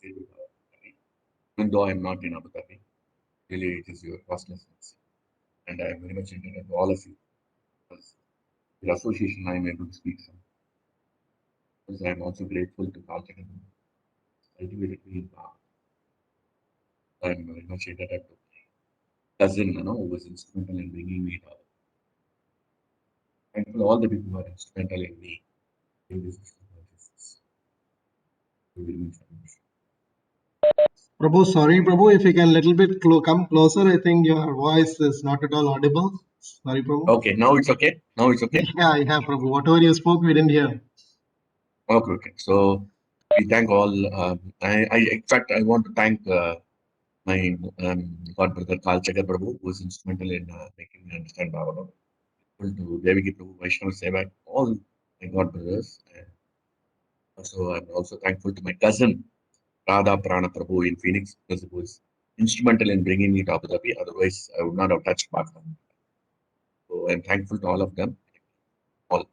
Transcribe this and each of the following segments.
say to Abu Dhabi, even though I'm not in Abu Dhabi, really it is your costlessness. And I am very much indebted to all of you because your association I am able to speak some. Because I am also grateful to Carl Jagan. Ultimately, I am very much indebted to my cousin, who was instrumental in bringing me here. Thankful all the people who are instrumental in me in this business. Prabhu, sorry, Prabhu, if you can little bit come closer, I think your voice is not at all audible. Sorry, Prabhu. Okay, now it's okay. Now it's okay. Yeah, Prabhu. Whatever you spoke, we didn't hear. Okay. So we thank all. In fact, I want to thank my God brother Kal Chakar Prabhu, who was instrumental in making me understand Bhagavatam. To Devaki Prabhu, Vaishnava Seva, all my God brothers. And also, I'm also thankful to my cousin Radha Prana Prabhu in Phoenix because it was instrumental in bringing me to Abu Dhabi. Otherwise, I would not have touched Bhagavatam. So I'm thankful to all of them. All.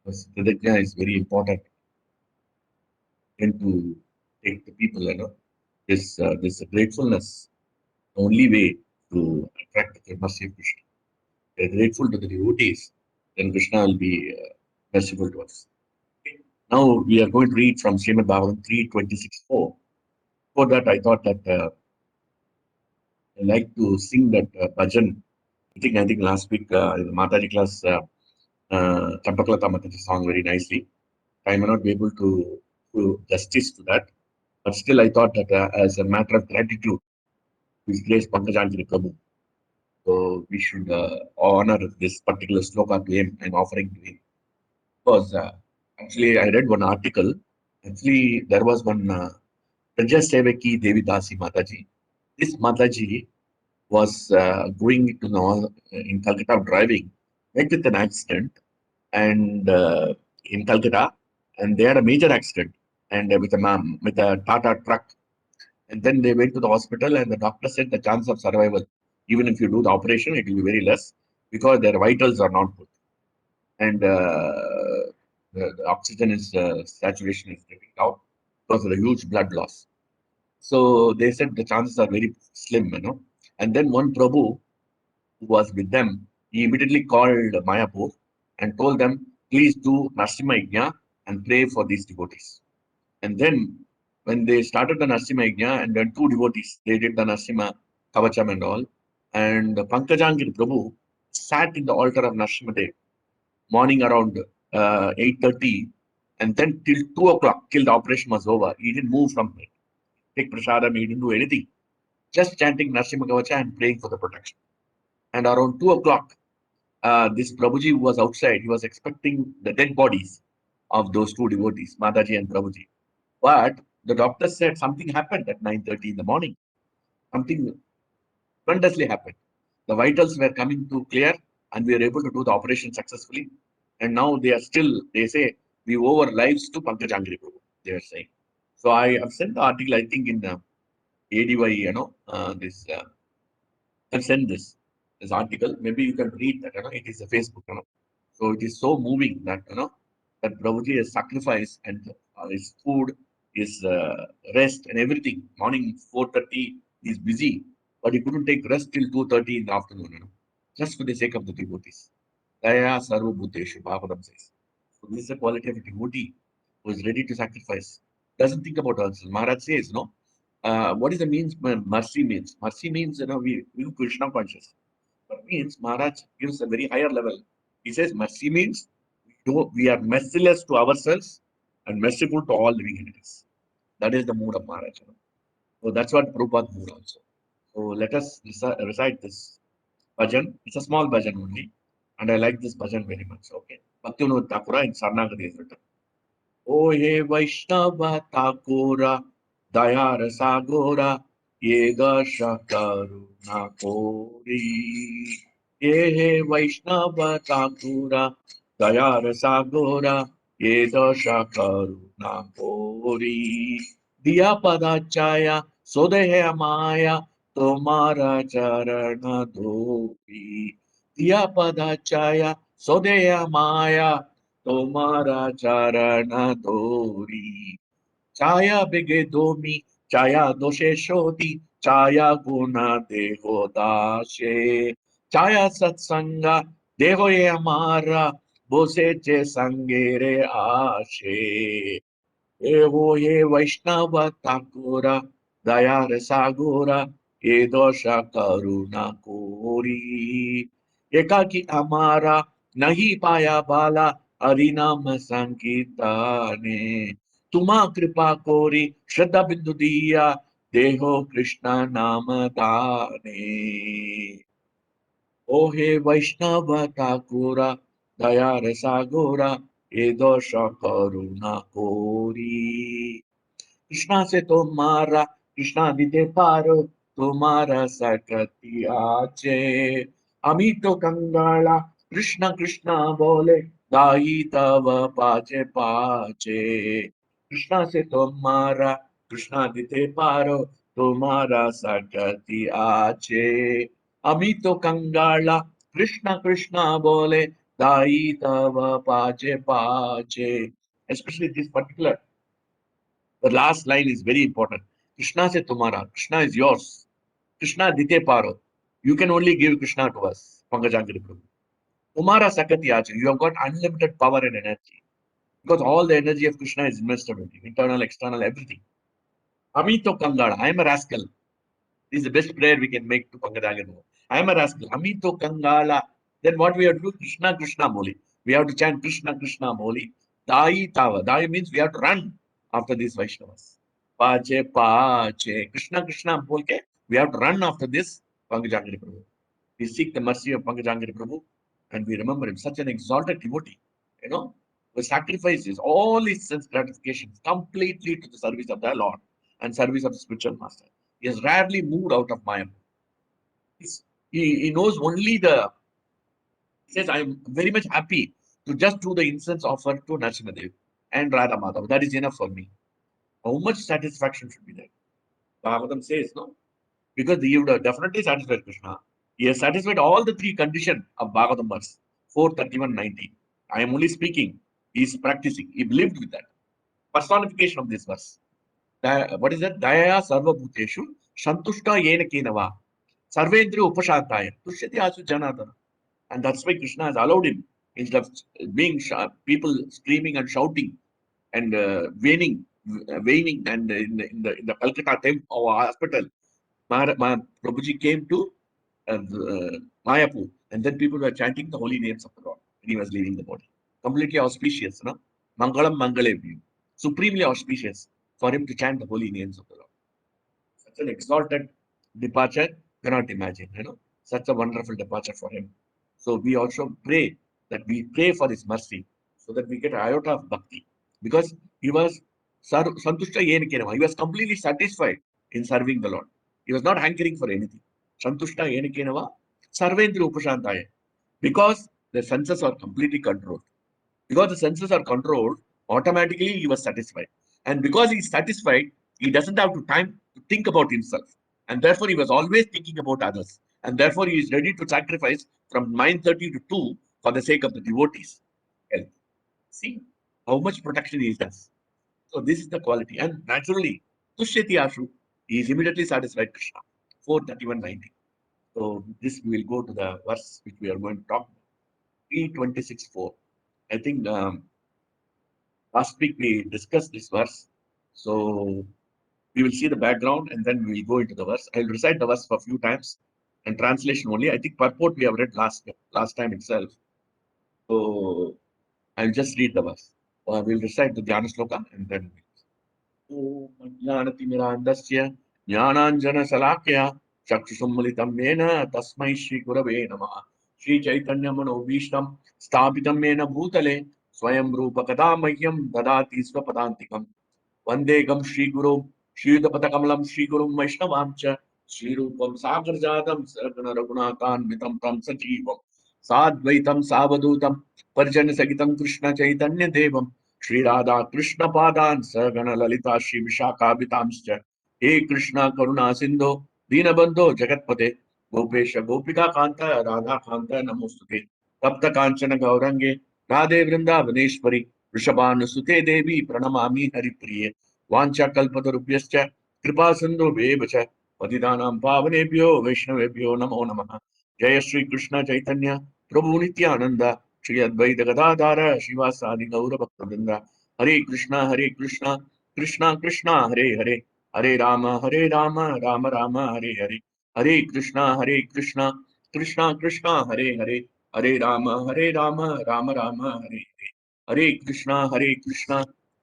Because Pradijna is very important and to take the people, this gratefulness, the only way to attract the mercy of Krishna. We are grateful to the devotees, then Krishna will be merciful to us. Okay. Now we are going to read from Srimad Bhagavatam 3:26-4. For that, I thought that I like to sing that bhajan. I think last week in the Mataji class, Champaklata Mataji song very nicely. I may not be able to do justice to that, but still I thought that as a matter of gratitude, His Grace Pankajanjali Prabhu, so we should honor this particular sloka to him and offering to him. Because actually, I read one article. Actually, there was one Praja Sevaki Devi Dasi Mataji. This Mataji was going to in Calcutta driving, met with an accident, and in Calcutta, and they had a major accident, and with a Tata truck. And then they went to the hospital, and the doctor said the chance of survival, even if you do the operation, it will be very less because their vitals are not good. And the oxygen is saturation is getting down because of the huge blood loss. So they said the chances are very slim. And then one Prabhu who was with them, he immediately called Mayapur and told them, please do Narasimha Yajna and pray for these devotees. And then when they started the Narasimha Yajna, and then two devotees, they did the Narasimha Kavacham and all. And Pankajangiri Prabhu sat in the altar of Narasimha Dev morning around 8:30, and then till 2 o'clock, till the operation was over. He didn't move from it. Take prasadam, he didn't do anything. Just chanting Narasimha Kavacha and praying for the protection. And around 2 o'clock, this Prabhuji was outside. He was expecting the dead bodies of those two devotees, Mataji and Prabhuji. But the doctor said something happened at 9:30 in the morning. Something tremendously happened. The vitals were coming to clear, and we were able to do the operation successfully. And now they are still, they say, we owe our lives to Pankaj Angri Prabhu, they are saying. So I have sent the article, I think, in ADY, I've sent this article. Maybe you can read that, it is a Facebook. So it is so moving that Prabhuji has sacrificed and his food, his rest and everything. Morning 4:30, he's busy, but he couldn't take rest till 2:30 in the afternoon, just for the sake of the devotees. Daya Sarva Bhuteshu, Bhagavatam says. So this is the quality of a devotee who is ready to sacrifice. Doesn't think about others. Maharaj says, what is the means mercy means? Mercy means, we Krishna conscious. But means Maharaj gives a very higher level. He says mercy means we are merciless to ourselves and merciful to all living entities. That is the mood of Maharaj. So that's what Prabhupada mood also. So let us recite this bhajan. It's a small bhajan only. And I like this bhajan very much. Okay. Bhaktivinoda Thakura in Sarnagati is written. O he Vaishnava Thakura Dayara Sagora Yega Shakaruna Kori Ye he Vaishnava Thakura Dayara Sagora Yega Shakaruna Kori Diya Padachaya Sodehe Maya Tomara Charana Dhopi Diya Padachaya Sodehe Maya Tomara charana dori Chaya bige domi, chaya doshe shoti, chaya guna deho dashe, chaya satsanga, deho ye amara, bose che sangere ashe. Evo ye Vaishnava Thakura, Dayar Sagura, ye dosha karuna kori. Ekaki amara, nahi paya bala, harinam sankitane. Tuma kripa kori, shraddha bindu diya, deho Krishna nama dane. O he Vaishnava Thakura, Daya Rasagora, ye dosha karuna kori. Krishna से तुम्हारा कृष्णा दिते पारो तुम्हारा सकती आचे अमी तो कंगाला कृष्ण कृष्ण बोले दाई तव पाचे पाचे कृष्णा से तुम्हारा कृष्णा दिते पारो तुम्हारा सकती आचे अमी तो कंगाला कृष्ण कृष्ण बोले दाई तव पाचे पाचे especially this particular. The last line is very important. Krishna se tumhara. Krishna is yours. Krishna dite paro. You can only give Krishna to us. Pankajangiri Prabhu. Tumhara sakati acha. You have got unlimited power and energy. Because all the energy of Krishna is invested in you. Internal, external, everything. Amito Kangala. I am a rascal. This is the best prayer we can make to Pankajangiri Prabhu. I am a rascal. Amito Kangala. Then what we have to do? Krishna Krishna Moli. We have to chant Krishna Krishna Moli. Dai Tava. Dai means we have to run after these Vaishnavas. Pache, Pache, Krishna, Krishna, bolke, we have to run after this Pankajangiri Prabhu. We seek the mercy of Pankajangiri Prabhu and we remember him, such an exalted devotee, you know, who sacrifices all his sense gratifications completely to the service of the Lord and service of the spiritual master. He has rarely moved out of Maya. He knows only he says, I am very much happy to just do the incense offer to Narasimhadev and Radha Madhav. That is enough for me. How much satisfaction should be there? Bhagavatam says, no? Because he would have definitely satisfied Krishna. He has satisfied all the three conditions of Bhagavatam verse 4:31-19. I am only speaking. He is practicing. He believed with that. Personification of this verse. What is that? Daya sarva bhuteshu santushta yena kenava. Sarvendriya upashantaya. Tushyati asu janadana. And that's why Krishna has allowed him, instead of being people screaming and shouting and waning, and in the Calcutta temple or hospital, Prabhuji came to Mayapur, and then people were chanting the holy names of the Lord when he was leaving the body. Completely auspicious, no? Mangalam Mangalevi. Supremely auspicious for him to chant the holy names of the Lord. Such an exalted departure, cannot imagine, such a wonderful departure for him. So we also pray that we pray for his mercy so that we get iota of bhakti. Because he was Santushta Yen Kenava. He was completely satisfied in serving the Lord. He was not hankering for anything. Santushta Yen Kenava, Sarvendra Upashantaya. Because the senses are completely controlled. Because the senses are controlled, automatically he was satisfied. And because he is satisfied, he doesn't have to time to think about himself. And therefore, he was always thinking about others. And therefore, he is ready to sacrifice from 9:30 to 2 for the sake of the devotees. Health. See how much protection he does. So this is the quality. And naturally, Tushyati Ashu, he is immediately satisfied Krishna. 4:31:19. So this we will go to the verse which we are going to talk about. 3:26:4. I think last week we discussed this verse. So we will see the background and then we will go into the verse. I'll recite the verse for a few times and translation only. I think purport we have read last time itself. So I'll just read the verse. We'll recite the Dhyana Sloka and then ज्ञानतिमिरान्धस्य ज्ञानाञ्जनशलाकया चक्षुसम्मिलितं येन तस्मै श्रीगुरवे नमः श्रीचैतन्यमनोभीष्टं स्थापितं येन भूतले स्वयं रूपकदा मह्यं ददाति स्वपदान्तिकम् वन्देकं श्रीगुरुं श्रीयुतपदकमलं श्रीगुरुं वैष्णवां च श्रीरूपं सागरजातं सरगणरघुनाथान्वितं तं सजीवं साद्वैतं सावधूतं परिजनसहितं कृष्णचैतन्यदेवं श्रीराधा कृष्णपादान् सगण ललिता श्री विशाखाभितांश्च हे कृष्ण करुणा सिन्धो दीनबन्धो जगत्पते गोपेश गोपिका कान्त राधा कान्त नमोस्तुते तप्त काञ्चन गौरंगे राधे वृंदावनेश्वरी वृषभानुसुते देवी प्रणमामि हरिप्रिये वाञ्छा कल्पतरुभ्यश्च कृपा सिन्धुभ्येव च पतितानां पावनेभ्यो वैष्णवेभ्यो नमो नमः। जय श्री कृष्ण चैतन्य प्रभु नित्यानंद श्री अद्वैत गदाधर शिवासादि गौर भक्तवृंद। हरे कृष्णा कृष्णा कृष्णा हरे हरे, हरे राम राम राम हरे हरे। हरे कृष्णा कृष्णा कृष्णा हरे हरे, हरे राम राम राम हरे हरे। हरे कृष्णा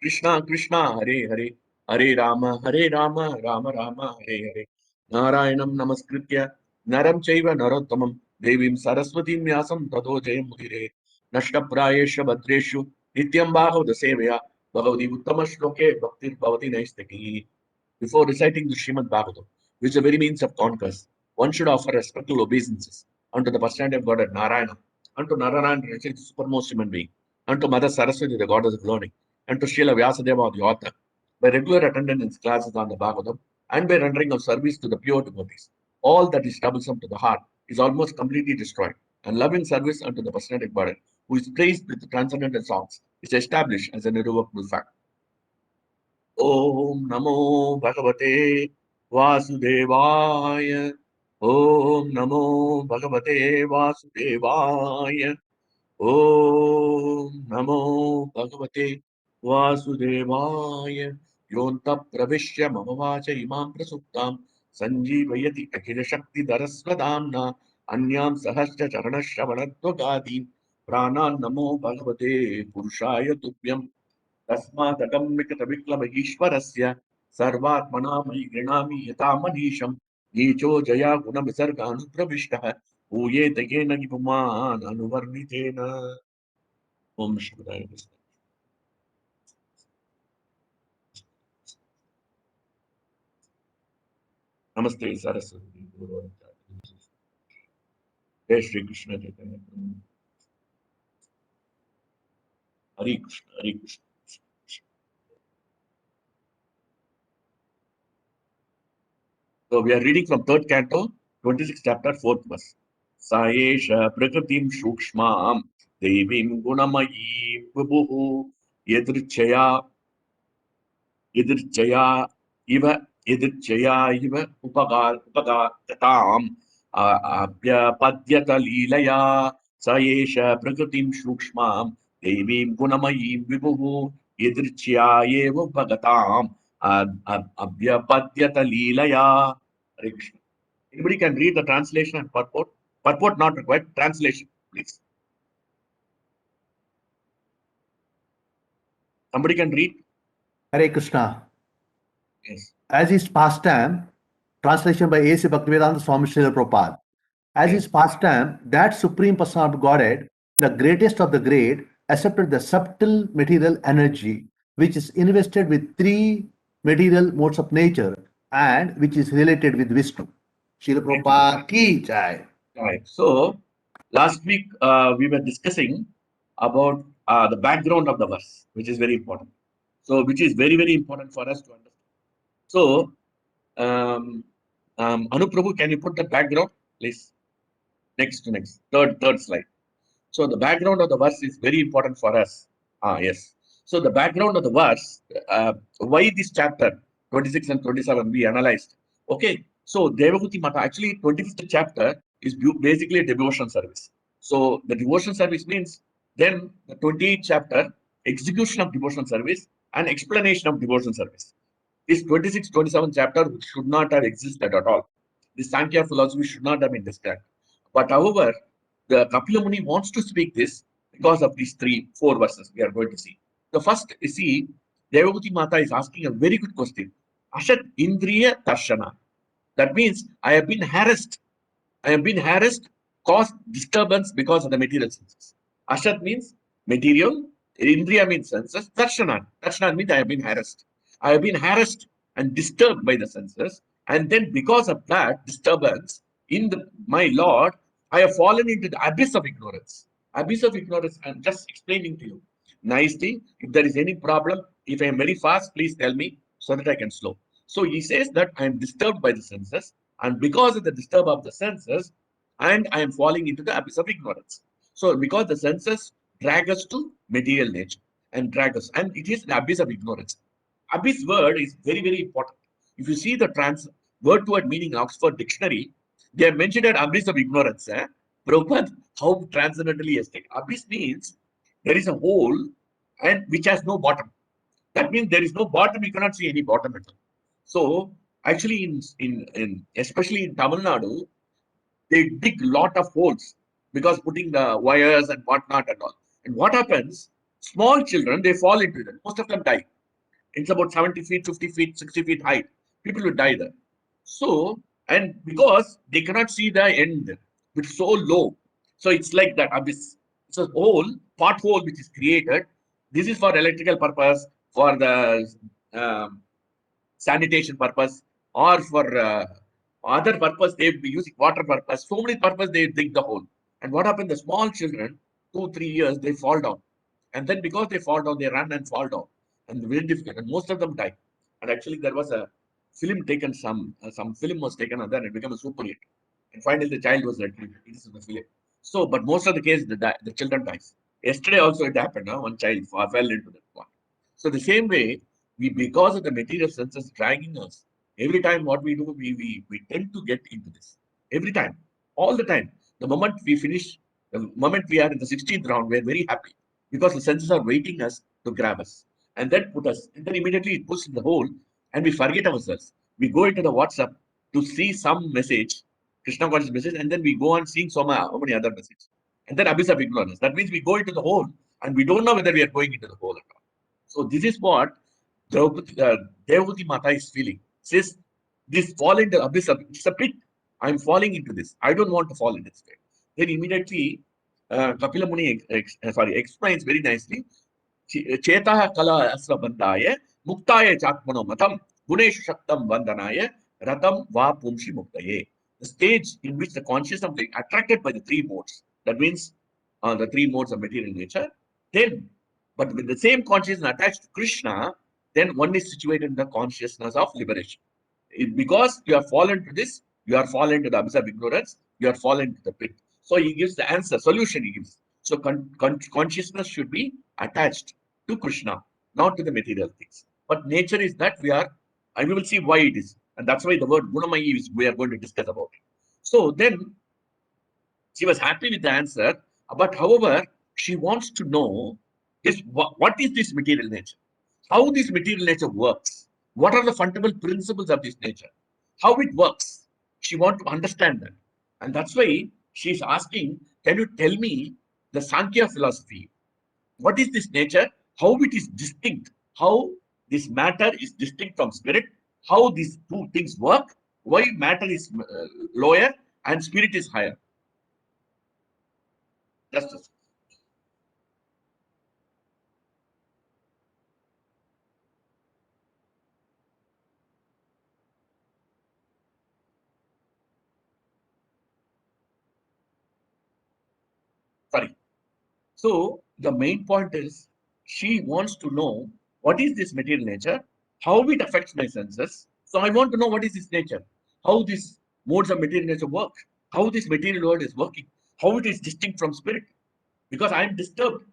कृष्णा कृष्णा हरे हरे, हरे राम राम राम हरे हरे। नारायणं नमस्कृत्य नरं चैव नरोत्तमं देवीं सरस्वतीं व्यासं ततो जयमुदीरये। नष्टप्रायेषु भद्रेषु नित्यं बाहुद सेवया Bhagwati उत्तमश्लोके भक्तिर्भवति नैष्टिकी। Before reciting the Srimad Bhagavatam, which is the very means of conquest, one should offer respectful obeisances unto the personality of God Narayana, unto Narayana, the supermost human being, unto Mother Saraswati, the goddess of learning, and to Srila Vyasadeva, the author, by regular attendance in classes on the Bhagavatam, and by rendering of service to the pure devotees. All that is troublesome to the heart is almost completely destroyed, and loving service unto the personality of God, who is praised with the transcendental songs, is established as an irrevocable fact. ओम नमो भगवते वासुदेवाय, ओम नमो भगवते वासुदेवाय, ओम नमो भगवते वासुदेवाय। योऽन्तः प्रविश्य मम watch इमां प्रसुप्तां सञ्जीवयति अखिलशक्तिधरस्वधाम्ना अन्यां सहस्र चरणश्रवणत्वगादीन् प्राणान् नमो भगवते पुरुषाय तुभ्यम्। तस्मादकम्मिकतविक्लमईश्वरस्य सर्वात्मना मयि गृणामि यथा मनीषम्। नीचो जया गुणविसर्गानुप्रविष्टः पूयेत येन पुमान् अनुवर्णितेन। ओम शिवाय नमः। नमस्ते सरस्वती जय श्री कृष्ण चैतन्य प्रभु। हरे कृष्ण हरे Krishna. So we are reading from third canto, 26th chapter, 4th verse. सा एष प्रकृतिं सूक्ष्मां देवीं गुणमयीं विभुः यदृच्छया यदृच्छया इव यदृच्छया इव उपगाताम् अभ्यपद्यत लीलया। स एष प्रकृतिं सूक्ष्मां देवीं गुणमयीं विभुः यदृच्छया एव उपगताम् अभ्यपद्यत लीलया। हरे Krishna. Anybody can read the translation and purport? Purport not required. Translation, please. Somebody can read? Hare Krishna. Yes. As is pastime, translation by A.C. Bhaktivedanta Swami Srila Prabhupada. As Yes. is pastime, that Supreme Personality of Godhead, the greatest of the great, accepted the subtle material energy which is invested with three material modes of nature and which is related with Vishnu. Srila Prabhupada ki jai. Right. So last week we were discussing about the background of the verse, which is very important. So which is very, very important for us to understand. So Anuprabhu, can you put the background, please? Next. Third slide. So the background of the verse is very important for us. Yes. So the background of the verse, why this chapter 26 and 27 we analyzed. Okay. So Devahuti Mata, actually 25th chapter is basically a devotion service. So the devotion service means then the 28th chapter, execution of devotion service and explanation of devotion service. This 26, 27 chapter should not have existed at all. The Sankhya philosophy should not have been discussed. But however, the Kapila Muni wants to speak this because of these 4 verses we are going to see. The first, you see, Devahuti Mata is asking a very good question. Ashat Indriya Darshana. That means I have been harassed. Caused disturbance because of the material senses. Ashat means material, Indriya means senses, Darshana. Darshana means I have been harassed. I have been harassed and disturbed by the senses, and then because of that disturbance in my Lord, I have fallen into the abyss of ignorance. Abyss of ignorance, I'm just explaining to you. Nicely, if there is any problem, if I am very fast, please tell me so that I can slow. So he says that I am disturbed by the senses, and because of the disturb of the senses, and I am falling into the abyss of ignorance. So because the senses drag us to material nature and drag us, and it is an abyss of ignorance. Abyss word is very, very important. If you see the word to word meaning in Oxford Dictionary, they have mentioned an abyss of ignorance. Prabhupada, how transcendentally has taken. Abyss means there is a hole and which has no bottom. That means there is no bottom, you cannot see any bottom at all. So actually in especially in Tamil Nadu, they dig lot of holes because putting the wires and whatnot and all. And what happens? Small children, they fall into it. Most of them die. It's about 70 feet, 50 feet, 60 feet height. People will die there. So, and because they cannot see the end, it's so low. So it's like that abyss. It's a hole, pothole which is created. This is for electrical purpose, for the sanitation purpose, or for other purpose. They will be using water purpose. So many purpose they dig the hole. And what happened? The small children, 2-3 years, they fall down. And then because they fall down, they run and fall down. And very difficult. And most of them die. And actually, there was a film taken, some film was taken, and then it became a super hit. And finally, the child was retrieved. It is in the film. So, but most of the cases, the children dies. Yesterday also it happened. One child fell into that one. So the same way, we, because of the material senses dragging us, every time what we do, we tend to get into this. Every time, all the time. The moment we finish, the moment we are in the 16th round, we're very happy because the senses are waiting us to grab us and then put us, and then immediately it puts in the hole and we forget ourselves. We go into the WhatsApp to see some message, Krishna conscious message, and then we go on seeing so many other messages. And then abyss of ignorance. That means we go into the hole and we don't know whether we are going into the hole or not. So this is what Devavati Mata is feeling. Says, this fall into abyss, it's a pit. I'm falling into this. I don't want to fall in this pit. Then immediately, Kapila Muni explains very nicely. Chetaha kala asra bandaya, muktaya chakmano matam, guneshu shaktam vandanaya, ratam va pumshi muktaye. The stage in which the consciousness is attracted by the three modes. That means the three modes of material nature. Then, but with the same consciousness attached to Krishna, then one is situated in the consciousness of liberation. Because you have fallen to this, you are fallen to the abyss of ignorance, you are fallen to the pit. So he gives the answer, solution he gives. So consciousness should be attached to Krishna, not to the material things. But nature is that we are, and we will see why it is. And that's why the word Gunamayi is we are going to discuss about it. So then she was happy with the answer, but however, she wants to know is what is this material nature? How this material nature works? What are the fundamental principles of this nature? How it works? She wants to understand that. And that's why she's asking, can you tell me the Sankhya philosophy? What is this nature? How it is distinct? How this matter is distinct from spirit? How these two things work? Why matter is lower and spirit is higher? Just sorry. So the main point is she wants to know what is this material nature, how it affects my senses. So I want to know what is this nature, how these modes of material nature work, how this material world is working, how it is distinct from spirit, because I am disturbed.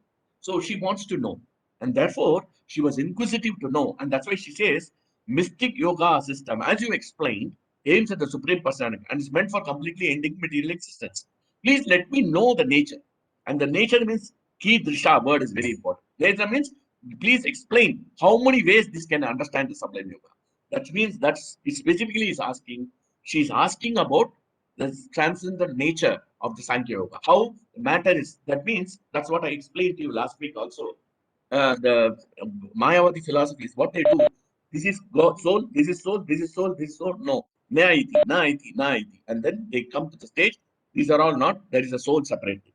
So she wants to know. And therefore, she was inquisitive to know. And that's why she says, mystic yoga system, as you explained, aims at the supreme personality and is meant for completely ending material existence. Please let me know the nature. And the nature means ki drisha word is very important. Nature means please explain how many ways this can understand the sublime yoga. That means that's it specifically is asking, she's asking about the transcendent nature of the Sankhya Yoga. How matter is. That means that's what I explained to you last week also. The Mayavadi philosophy is what they do. This is God, soul, this is soul, this is soul, this is soul. No. Naiti, naiti, naiti. And then they come to the stage. These are all not, there is a soul separately.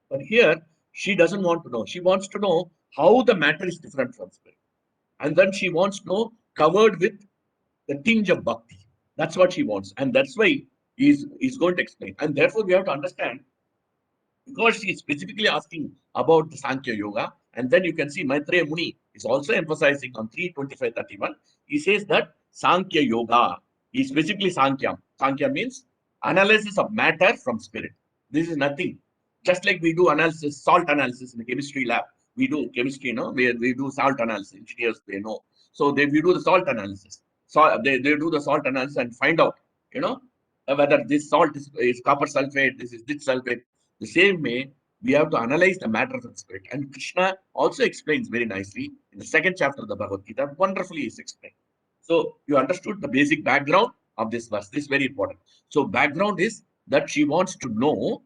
But here, she doesn't want to know. She wants to know how the matter is different from spirit. And then she wants to know covered with the tinge of bhakti. That's what she wants. And that's why he's going to explain. And therefore, we have to understand because she is specifically asking about the Sankhya Yoga. And then you can see Maitreya Muni is also emphasizing on 3:25:31. He says that Sankhya Yoga is specifically Sankhya. Sankhya means analysis of matter from spirit. This is nothing. Just like we do analysis, salt analysis in the chemistry lab. We do chemistry, where we do salt analysis. Engineers, they know. So we do the salt analysis. So they do the salt analysis and find out, whether this salt is copper sulfate, this is this sulfate. The same way, we have to analyze the matter of the spirit. And Krishna also explains very nicely in the second chapter of the Bhagavad Gita, wonderfully is explained. So you understood the basic background of this verse. This is very important. So background is that she wants to know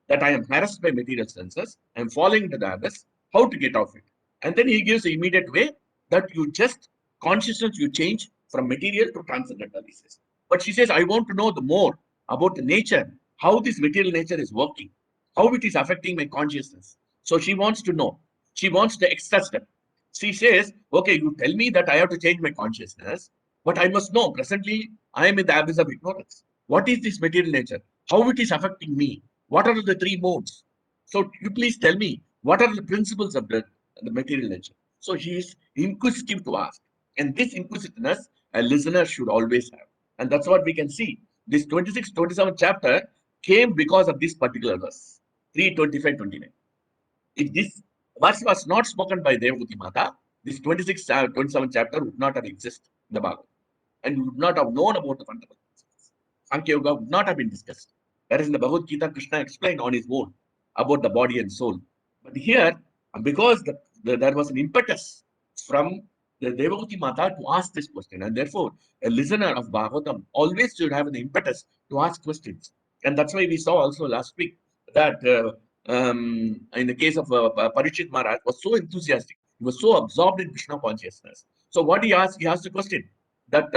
that I am harassed by material senses, I am falling into the abyss, how to get off it. And then he gives the immediate way that you just consciousness you change from material to transcendental, he says. But she says, I want to know the more about the nature, how this material nature is working, how it is affecting my consciousness. So she wants to know. She wants the extra step. She says, okay, you tell me that I have to change my consciousness, but I must know presently I am in the abyss of ignorance. What is this material nature? How it is affecting me? What are the three modes? So you please tell me, what are the principles of the material nature? So he is inquisitive to ask. And this inquisitiveness a listener should always have. And that's what we can see. This 26, 27 chapter came because of this particular verse, 3, 25, 29. If this verse was not spoken by Devahuti Mata, this 26, 27 chapter would not have existed in the Bhagavad. And we would not have known about the fundamental principles. Sankhya Yoga would not have been discussed. Whereas in the Bhagavad Gita, Krishna explained on his own about the body and soul. But here, because there was an impetus from the Devahuti Mata to ask this question, and therefore a listener of Bhagavatam always should have an impetus to ask questions. And that's why we saw also last week that in the case of Parikshit Maharaj was so enthusiastic. He was so absorbed in Krishna consciousness. So what he asked a question that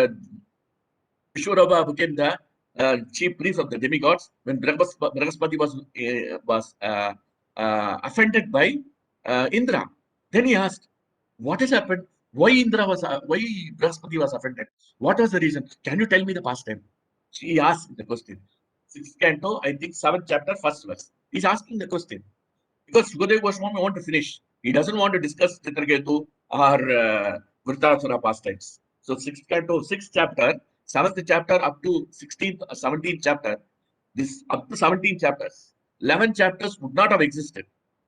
Vishwarabha became the chief priest of the demigods when Brihaspati was offended by Indra. Then he asked, what has happened? Why Brihaspati was offended? What was the reason? Can you tell me the past time? He asked the question. 6th canto, I think 7th chapter, 1st verse. He's asking the question. Because Sukadeva Goswami want to finish. He doesn't want to discuss Chitraketu or Vritarasura pastimes. So 6th canto, 6th chapter, 7th chapter up to 16th, 17th chapter, this up to 17 chapters, 11 chapters would not have existed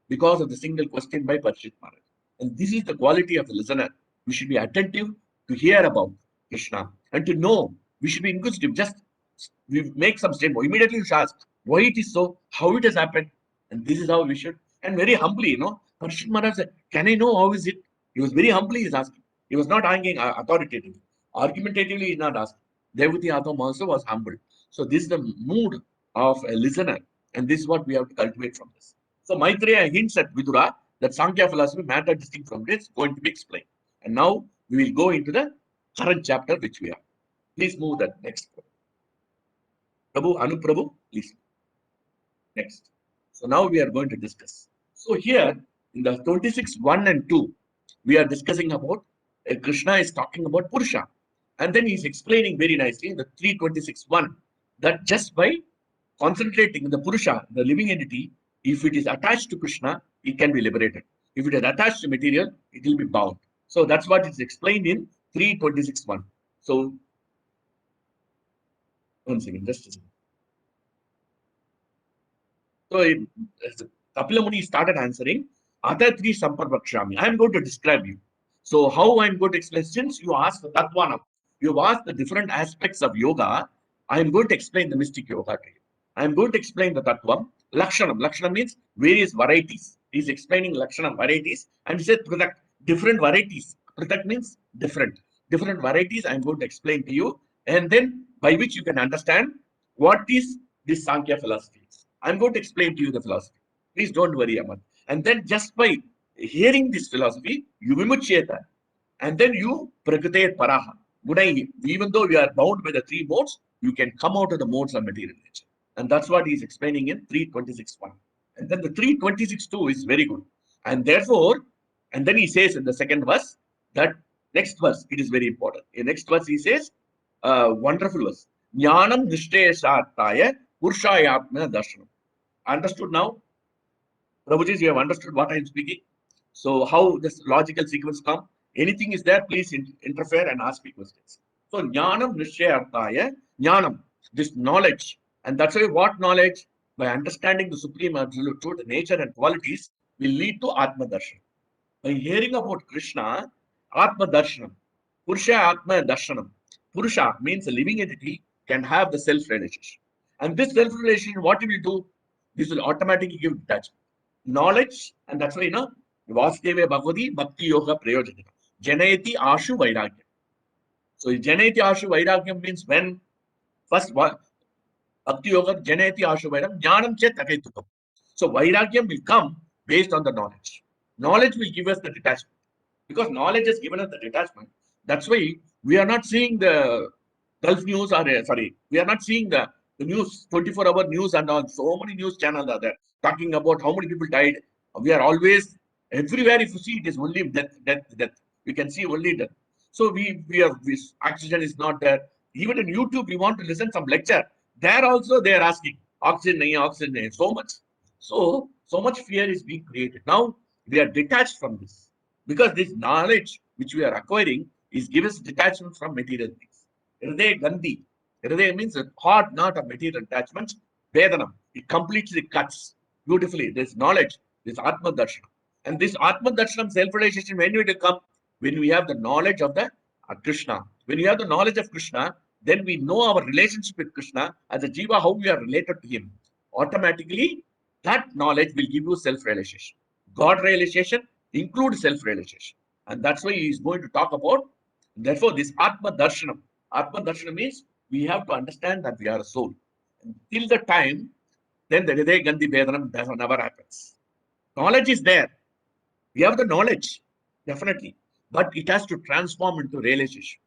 because of the single question by Parikshit Maharaj. And this is the quality of the listener. We should be attentive to hear about Krishna and to know. We should be inquisitive. Just we make some statement. Immediately you should ask why it is so, how it has happened, and this is how we should. And very humbly, Parikshit Maharaj said, "Can I know how is it?" He was very humbly he's asking. He was not asking authoritatively. Argumentatively, he's not asking. Devahuti Atom also was humble. So this is the mood of a listener, and this is what we have to cultivate from this. So Maitreya hints at Vidura that Sankhya philosophy, matter distinct from this, is going to be explained. And now we will go into the current chapter which we have. Please move that next. Prabhu, Anu Prabhu, please. Next. So now we are going to discuss. So here in the 26, 1 and 2, we are discussing about Krishna is talking about Purusha. And then he's explaining very nicely in the 326, 1 that just by concentrating in the Purusha, the living entity, if it is attached to Krishna, it can be liberated. If it is attached to material, it will be bound. So that's what is explained in 326, 1. So, one second, just a second. So Kapila Muni started answering, other three Samparvakshami. I am going to describe you. So how I am going to explain, since you asked the Tattva, you asked the different aspects of yoga, I am going to explain the mystic yoga to you. I am going to explain the Tattvam. Lakshanam. Lakshanam means various varieties. He is explaining Lakshanam varieties and he said Pratak, different varieties. Pratak means different. Different varieties I am going to explain to you, and then by which you can understand what is this Sankhya philosophy. I'm going to explain to you the philosophy. Please don't worry, Aman. And then just by hearing this philosophy, you vimuchyeta. And then you prakritayat paraha. Gunai, even though you are bound by the three modes, you can come out of the modes of material nature. And that's what he's explaining in 326.1. And then the 326.2 is very good. And therefore, and then he says in the second verse, that next verse, it is very important. In next verse, he says, wonderful verse. Jnanam nishtesartaya Purshayatma Darshanam. Understood now? Prabhuji, you have understood what I am speaking? So how this logical sequence come? Anything is there, please interfere and ask me questions. So Jnanam Nishayartaya, Jnanam, this knowledge. And that's why what knowledge? By understanding the supreme absolute truth, nature and qualities will lead to Atma Darshan. By hearing about Krishna, Atma Darshanam. Purusha Atma Darshanam. Purusha means a living entity can have the self-realization. And this self-realization, what it will do? This will automatically give detachment. Knowledge, and that's why, Vasudeva Bhagavati Bhakti Yoga Prayojana. Janayati Ashu Vairagyam. So Janayati Ashu Vairagyam means when first Bhakti Yoga Janayati Ashu Vairagyam Jnanam Chet Aketukam. So Vairagyam will come based on the knowledge. Knowledge will give us the detachment. Because knowledge has given us the detachment. That's why we are not seeing the Gulf news or we are not seeing the news, 24-hour news and all. So many news channels are there talking about how many people died. We are always everywhere. If you see, it is only death, death, death. We can see only death. So oxygen is not there. Even in YouTube, we want to listen some lecture. There also they are asking oxygen, oxygen, so much. So much fear is being created. Now we are detached from this because this knowledge which we are acquiring is gives us detachment from material things. Hriday Gandhi. Hriday means a heart, not a material attachment. Vedanam. It completely cuts beautifully. This knowledge, this Atma Darshanam. And this Atma Darshanam self-realization, when it will come? When we have the knowledge of the Krishna. When we have the knowledge of Krishna, then we know our relationship with Krishna as a Jiva, how we are related to him. Automatically, that knowledge will give you self-realization. God realization includes self-realization. And that's why he is going to talk about, therefore, this Atma Darshanam. Atma Darshanam means we have to understand that we are a soul. And till the time, then the Hriday Gandhi Vedanam never happens. Knowledge is there. We have the knowledge, definitely. But it has to transform into realization.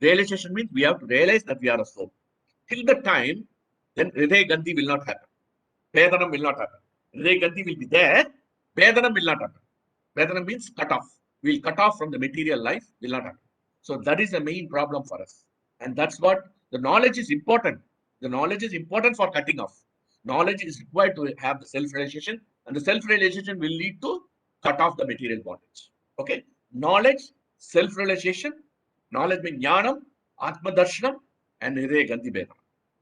Realization means we have to realize that we are a soul. Till the time, then Hriday Gandhi will not happen. Vedanam will not happen. Hriday Gandhi will be there. Vedanam will not happen. Vedanam means cut off. We'll cut off from the material life, will not happen. So that is the main problem for us. And that's what the knowledge is important. The knowledge is important for cutting off. Knowledge is required to have the self-realization, and the self-realization will lead to cut off the material bondage. Okay? Knowledge, self-realization, knowledge means jnanam, atma darshanam, and hriday gandhi vedam.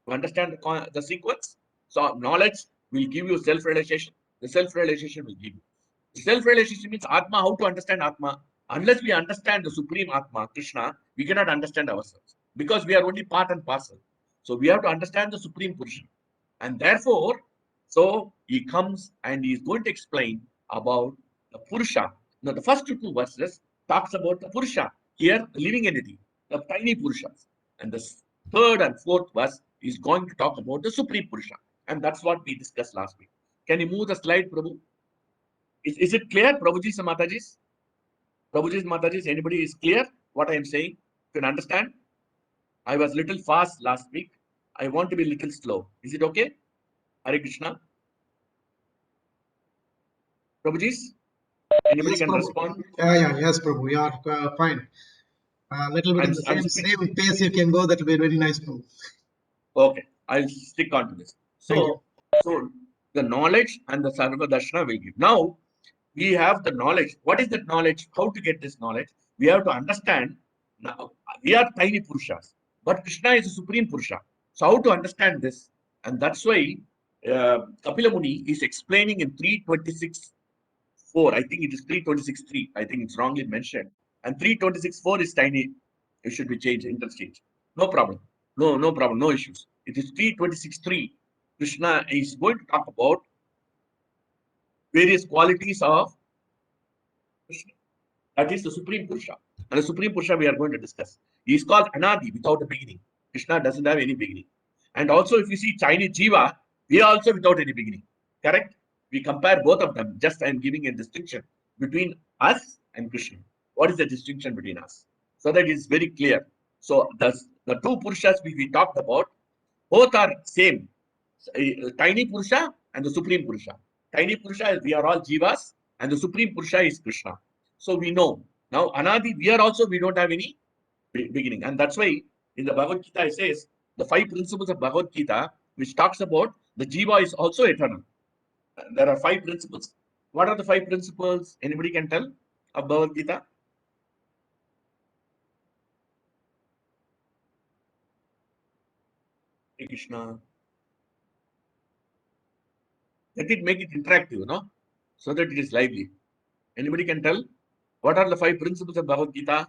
To understand the sequence, so knowledge will give you self-realization. The self-realization will give you. Self-realization means Atma, how to understand Atma. Unless we understand the Supreme Atma, Krishna, we cannot understand ourselves because we are only part and parcel. So we have to understand the Supreme Purusha. And therefore, so he comes and he is going to explain about the Purusha. Now, the first two verses talks about the Purusha. Here, the living entity, the tiny Purushas. And the third and fourth verse is going to talk about the Supreme Purusha. And that's what we discussed last week. Can you move the slide, Prabhu? Is it clear, Prabhuji and Matajis? Prabhuji and Matajis, anybody is clear what I am saying? You can understand? I was little fast last week. I want to be little slow. Is it okay? Hare Krishna. Prabhuji, anybody Yes, can Prabhu. respond? Yes, Prabhu. You are fine. A little bit in the same pace you can go. That will be very nice, Prabhu. Okay, I'll stick on to this. So the knowledge and the Sarva Darshana will give. Now, we have the knowledge. What is that knowledge? How to get this knowledge? We have to understand. Now, we are tiny Purushas, but Krishna is a supreme Purusha. So, how to understand this? And that's why Kapila Muni is explaining in 326.4. I think it is 326.3. I think it's wrongly mentioned. And 326.4 is tiny. It should be changed, interchange. No problem. No problem. No issues. It is 326.3. Krishna is going to talk about various qualities of Krishna. That is the Supreme Purusha. And the Supreme Purusha we are going to discuss. He is called Anadi, without a beginning. Krishna doesn't have any beginning. And also, if you see Chinese Jiva, we are also without any beginning. Correct? We compare both of them. Just I am giving a distinction between us and Krishna. What is the distinction between us? So that is very clear. So the two Purushas we talked about, both are same. Tiny Purusha and the Supreme Purusha. Tiny Purusha, we are all Jivas, and the Supreme Purusha is Krishna. So we know. Now, Anadi, we don't have any beginning. And that's why in the Bhagavad Gita, it says the 5 principles of Bhagavad Gita, which talks about the Jiva is also eternal. There are 5 principles. What are the 5 principles? Anybody can tell of Bhagavad Gita? Hey Krishna. Let it make it interactive, so that it is lively. Anybody can tell? What are the 5 principles of Bhagavad Gita?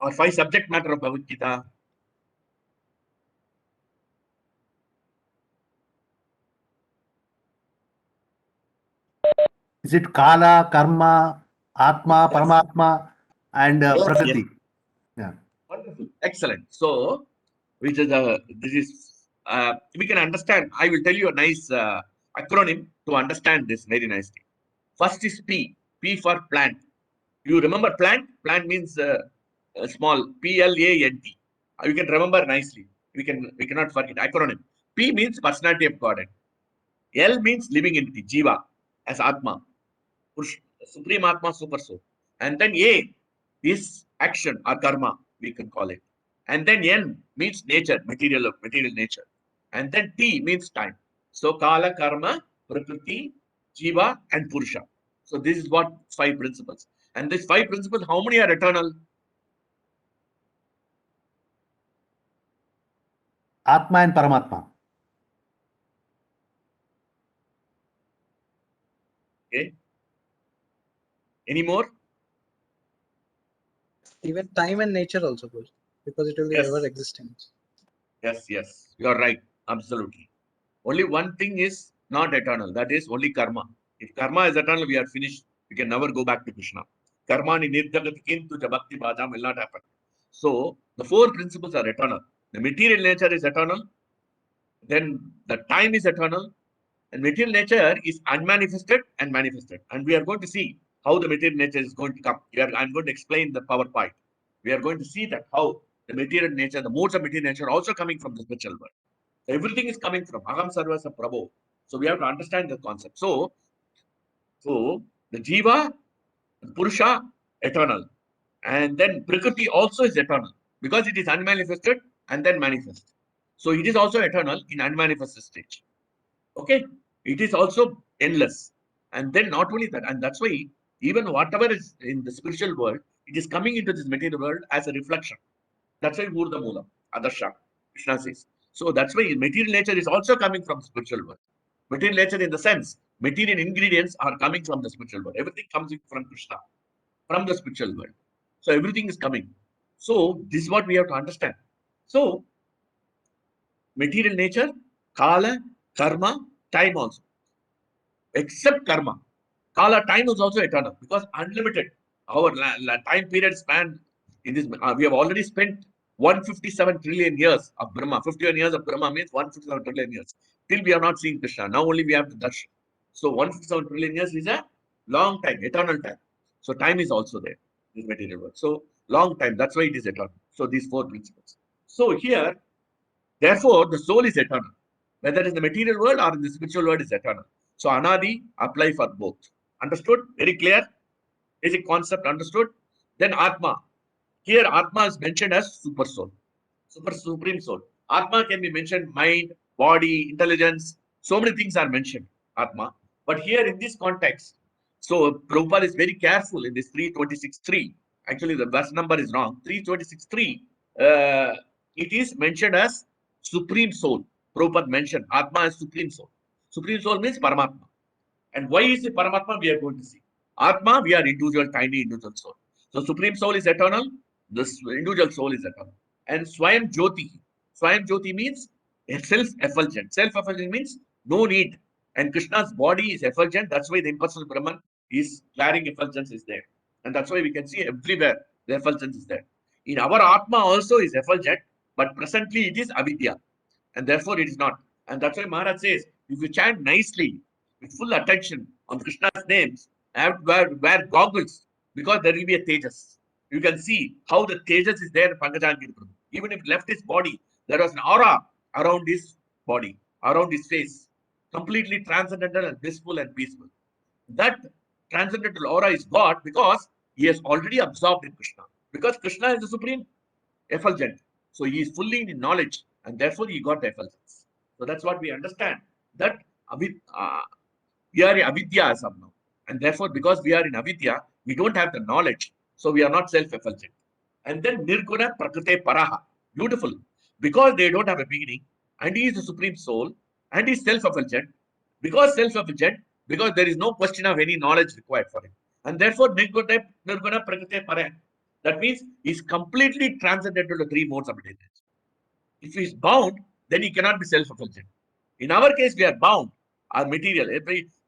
or 5 subject matter of Bhagavad Gita. Is it Kala, Karma, Atma, Yes. Paramatma, and Yes, Prakriti? yes. Yeah. Wonderful. Excellent. So, which is this is we can understand. I will tell you a nice acronym to understand this very nicely. First is P. P for plant. You remember plant? Plant means small. PLANT. You can remember nicely. We cannot forget acronym. P means personality of God. L means living entity, Jiva, as Atma, Supreme Atma, Super Soul. And then A is action or karma, we can call it. And then N means nature, material nature. And then T means time. So Kala, Karma, Prakriti, Jiva, and Purusha. So this is what 5 principles. And these 5 principles, how many are eternal? Atma and Paramatma. Okay. Any more? Even time and nature also goes, because it will be Yes. ever existing. Yes, yes. You are right. Absolutely. Only one thing is not eternal. That is only karma. If karma is eternal, we are finished. We can never go back to Krishna. Karma ni nirjagatikin tu jabakti bhajam will not happen. So the 4 principles are eternal. The material nature is eternal. Then the time is eternal. And material nature is unmanifested and manifested. And we are going to see how the material nature is going to come. I'm going to explain the PowerPoint. We are going to see that how the material nature, the modes of material nature are also coming from the spiritual world. Everything is coming from Aham Sarvasa Prabhu. So we have to understand the concept. So the Jiva, Purusha, eternal. And then Prakriti also is eternal because it is unmanifested and then manifest. So it is also eternal in unmanifested stage. Okay. It is also endless. And then not only that, and that's why even whatever is in the spiritual world, it is coming into this material world as a reflection. That's why Urda Moolam, Adarsha, Krishna says. So that's why material nature is also coming from spiritual world. Material nature in the sense, material ingredients are coming from the spiritual world. Everything comes in from Krishna, from the spiritual world. So everything is coming. So this is what we have to understand. So material nature, Kala, Karma, time also. Except Karma. Kala, time is also eternal because unlimited. Our time period span in this, we have already spent 157 trillion years of Brahma. 51 years of Brahma means 157 trillion years. Till we have not seen Krishna. Now only we have the darshan. So 157 trillion years is a long time, eternal time. So time is also there in material world. So long time. That's why it is eternal. So these 4 principles. So here, therefore, the soul is eternal. Whether in the material world or in the spiritual world is eternal. So Anadi apply for both. Understood? Very clear? Basic concept understood? Then Atma. Here Atma is mentioned as super soul. Supreme soul. Atma can be mentioned mind, body, intelligence. So many things are mentioned. Atma. But here in this context, so Prabhupada is very careful in this 326.3. Actually, the verse number is wrong. 326.3. It is mentioned as supreme soul. Prabhupada mentioned Atma as supreme soul. Supreme soul means Paramatma. And why is it Paramatma? We are going to see. Atma, we are individual, tiny individual soul. So Supreme Soul is eternal. This individual soul is eternal. And Swayam Jyoti. Swayam Jyoti means self-effulgent. Self-effulgent means no need. And Krishna's body is effulgent. That's why the impersonal Brahman is glaring effulgence is there. And that's why we can see everywhere the effulgence is there. In our Atma also is effulgent, but presently it is avidya. And therefore it is not. And that's why Maharaj says, if you chant nicely, with full attention on Krishna's names, have to wear goggles because there will be a Tejas. You can see how the Tejas is there in Pankajangiri Prabhu. Even if left his body, there was an aura around his body, around his face, completely transcendental and blissful and peaceful. That transcendental aura is God because he has already absorbed in Krishna. Because Krishna is the supreme effulgent. So he is fully in knowledge and therefore he got the effulgence. So that's what we understand. That we are in avidya as of now. And therefore, because we are in avidya, we don't have the knowledge. So we are not self-effulgent. And then nirguna prakrite paraha. Beautiful. Because they don't have a beginning, and he is the supreme soul, and he is self-effulgent. Because self-effulgent, because there is no question of any knowledge required for him. And therefore, nirguna prakrite paraha. That means he's completely transcendental to three modes of material. If he's bound, then he cannot be self-effulgent. In our case, we are bound. Our material,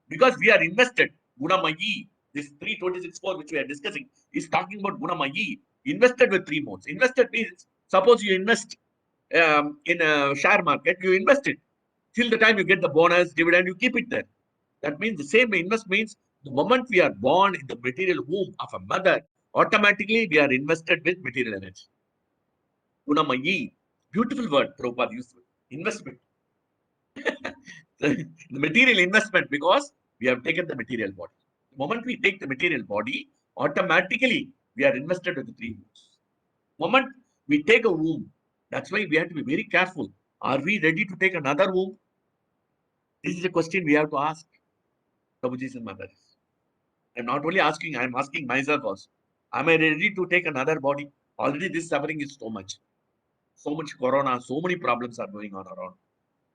because we are invested. Gunamayi, this 326.4 which we are discussing, is talking about Gunamayi, invested with three modes. Invested means, suppose you invest in a share market, you invest it. Till the time you get the bonus, dividend, you keep it there. That means the same invest means the moment we are born in the material womb of a mother, automatically we are invested with material energy. Gunamayi, beautiful word, Prabhupada used. Investment. The material investment, because we have taken the material body. The moment we take the material body, automatically we are invested with the three modes. Moment we take a womb, that's why we have to be very careful. Are we ready to take another womb? This is a question we have to ask Prabhuji's and mothers. I'm not only asking, I'm asking myself also. Am I ready to take another body? Already this suffering is so much. So much corona, so many problems are going on around.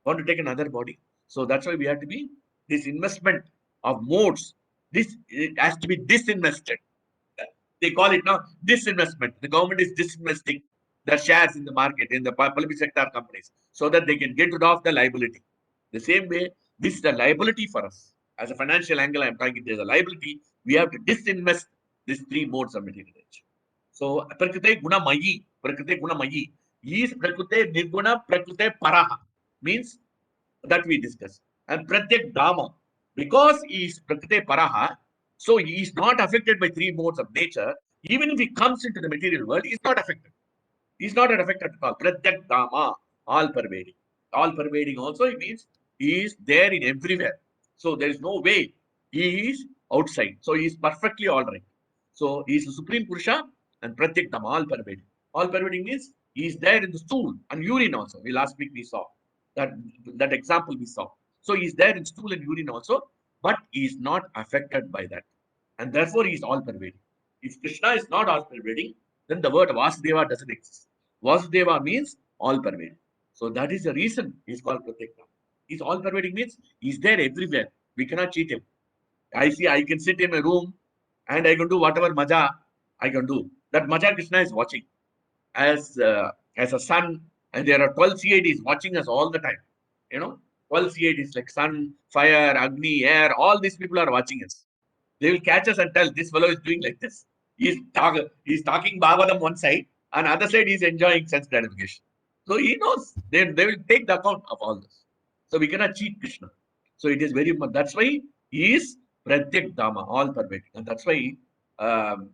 Want to take another body? So that's why we have to be this investment of modes. This it has to be disinvested. They call it now disinvestment. The government is disinvesting their shares in the market, in the public sector companies, so that they can get rid of the liability. The same way, this is the liability for us. As a financial angle, I'm talking there's a liability. We have to disinvest these three modes of material nature. So, Prakriti Guna Mayi, Prakriti Guna Mayi is Prakriti Nirguna Prakriti Paraha, means that we discuss. And Pratyak Dhamma, because he is Prakriti Paraha, so he is not affected by three modes of nature. Even if he comes into the material world, he is not affected. He is not affected at all. Pratyak Dhamma, all pervading. All pervading also it means he is there in everywhere. So there is no way he is outside. So he is perfectly all right. So he is the Supreme Purusha and Pratyak Dhamma, all pervading. All pervading means he is there in the stool and urine also. Last week we saw that example we saw. So he is there in stool and urine also, but he is not affected by that. And therefore he is all pervading. If Krishna is not all pervading, then the word Vasudeva doesn't exist. Vasudeva means all pervading. So that is the reason he is called Pratyeka. He's all pervading means he's there everywhere. We cannot cheat him. I can sit in a room and I can do whatever maja I can do. That maja Krishna is watching as a sun, and there are 12 CIDs watching us all the time. 12 CIDs like sun, fire, Agni, air, all these people are watching us. They will catch us and tell this fellow is doing like this. He's talking Bhagavatam one side, and other side he's enjoying sense gratification. So he knows. They will take the account of all this. So we cannot cheat Krishna. So it is very much. That's why he is Pratyak Dhamma, all pervading. And that's why um,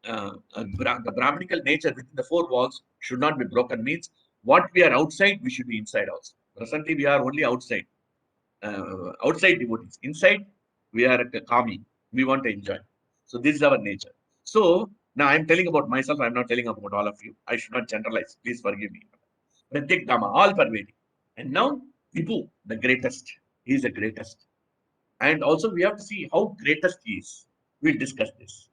the Brahminical nature within the four walls should not be broken. Means what we are outside, we should be inside also. Presently, we are only outside. Outside devotees. Inside, we are kami. We want to enjoy. So this is our nature. So now I'm telling about myself. I'm not telling about all of you. I should not generalize. Please forgive me. Pratyek Dhamma, all pervading. And now Vibhu, the greatest. He is the greatest. And also we have to see how greatest he is. We'll discuss this.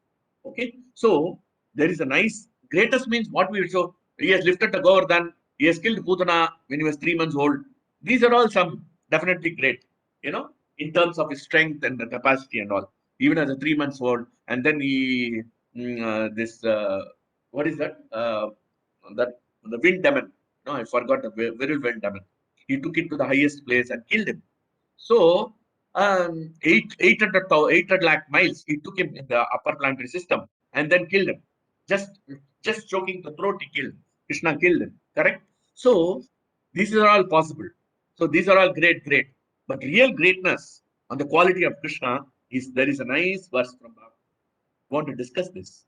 Okay. So there is a nice greatest means what we will show. He has lifted the Govardhan. He has killed Putana when he was 3 months old. These are all some definitely great, in terms of his strength and the capacity and all. Even as a 3 months old, and then he what is that? That the wind demon. No, I forgot the very wind demon. He took it to the highest place and killed him. So 800 lakh miles he took him in the upper planetary system and then killed him. Just choking the throat, he killed. Krishna killed him. Correct? So these are all possible. So these are all great. But real greatness on the quality of Krishna is there is a nice verse from Bhagavad. I want to discuss this.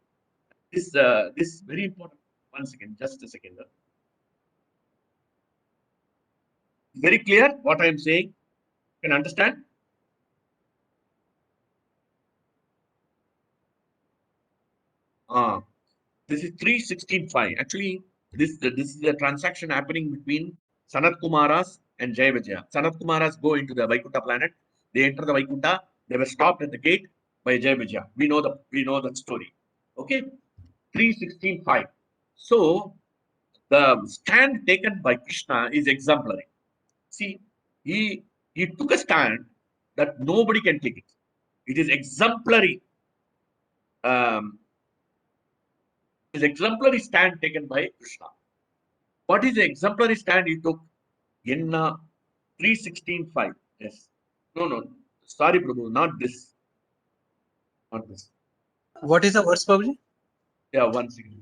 This is very important. One second, just a second. Very clear what I am saying? You can understand? This is 316.5. Actually, this is a transaction happening between Sanat Kumaras and Jai Vijaya. Sanat Kumaras go into the Vaikuntha planet. They enter the Vaikuntha. They were stopped at the gate by Jai Vijaya. We know that story. Okay, 316.5. So the stand taken by Krishna is exemplary. See, he took a stand that nobody can take it. It is exemplary. His exemplary stand taken by Krishna. What is the exemplary stand he took? In 3:16:5. Yes. No. Sorry, Prabhu, not this. Not this. What is the verse, Prabhuji? Yeah, one second.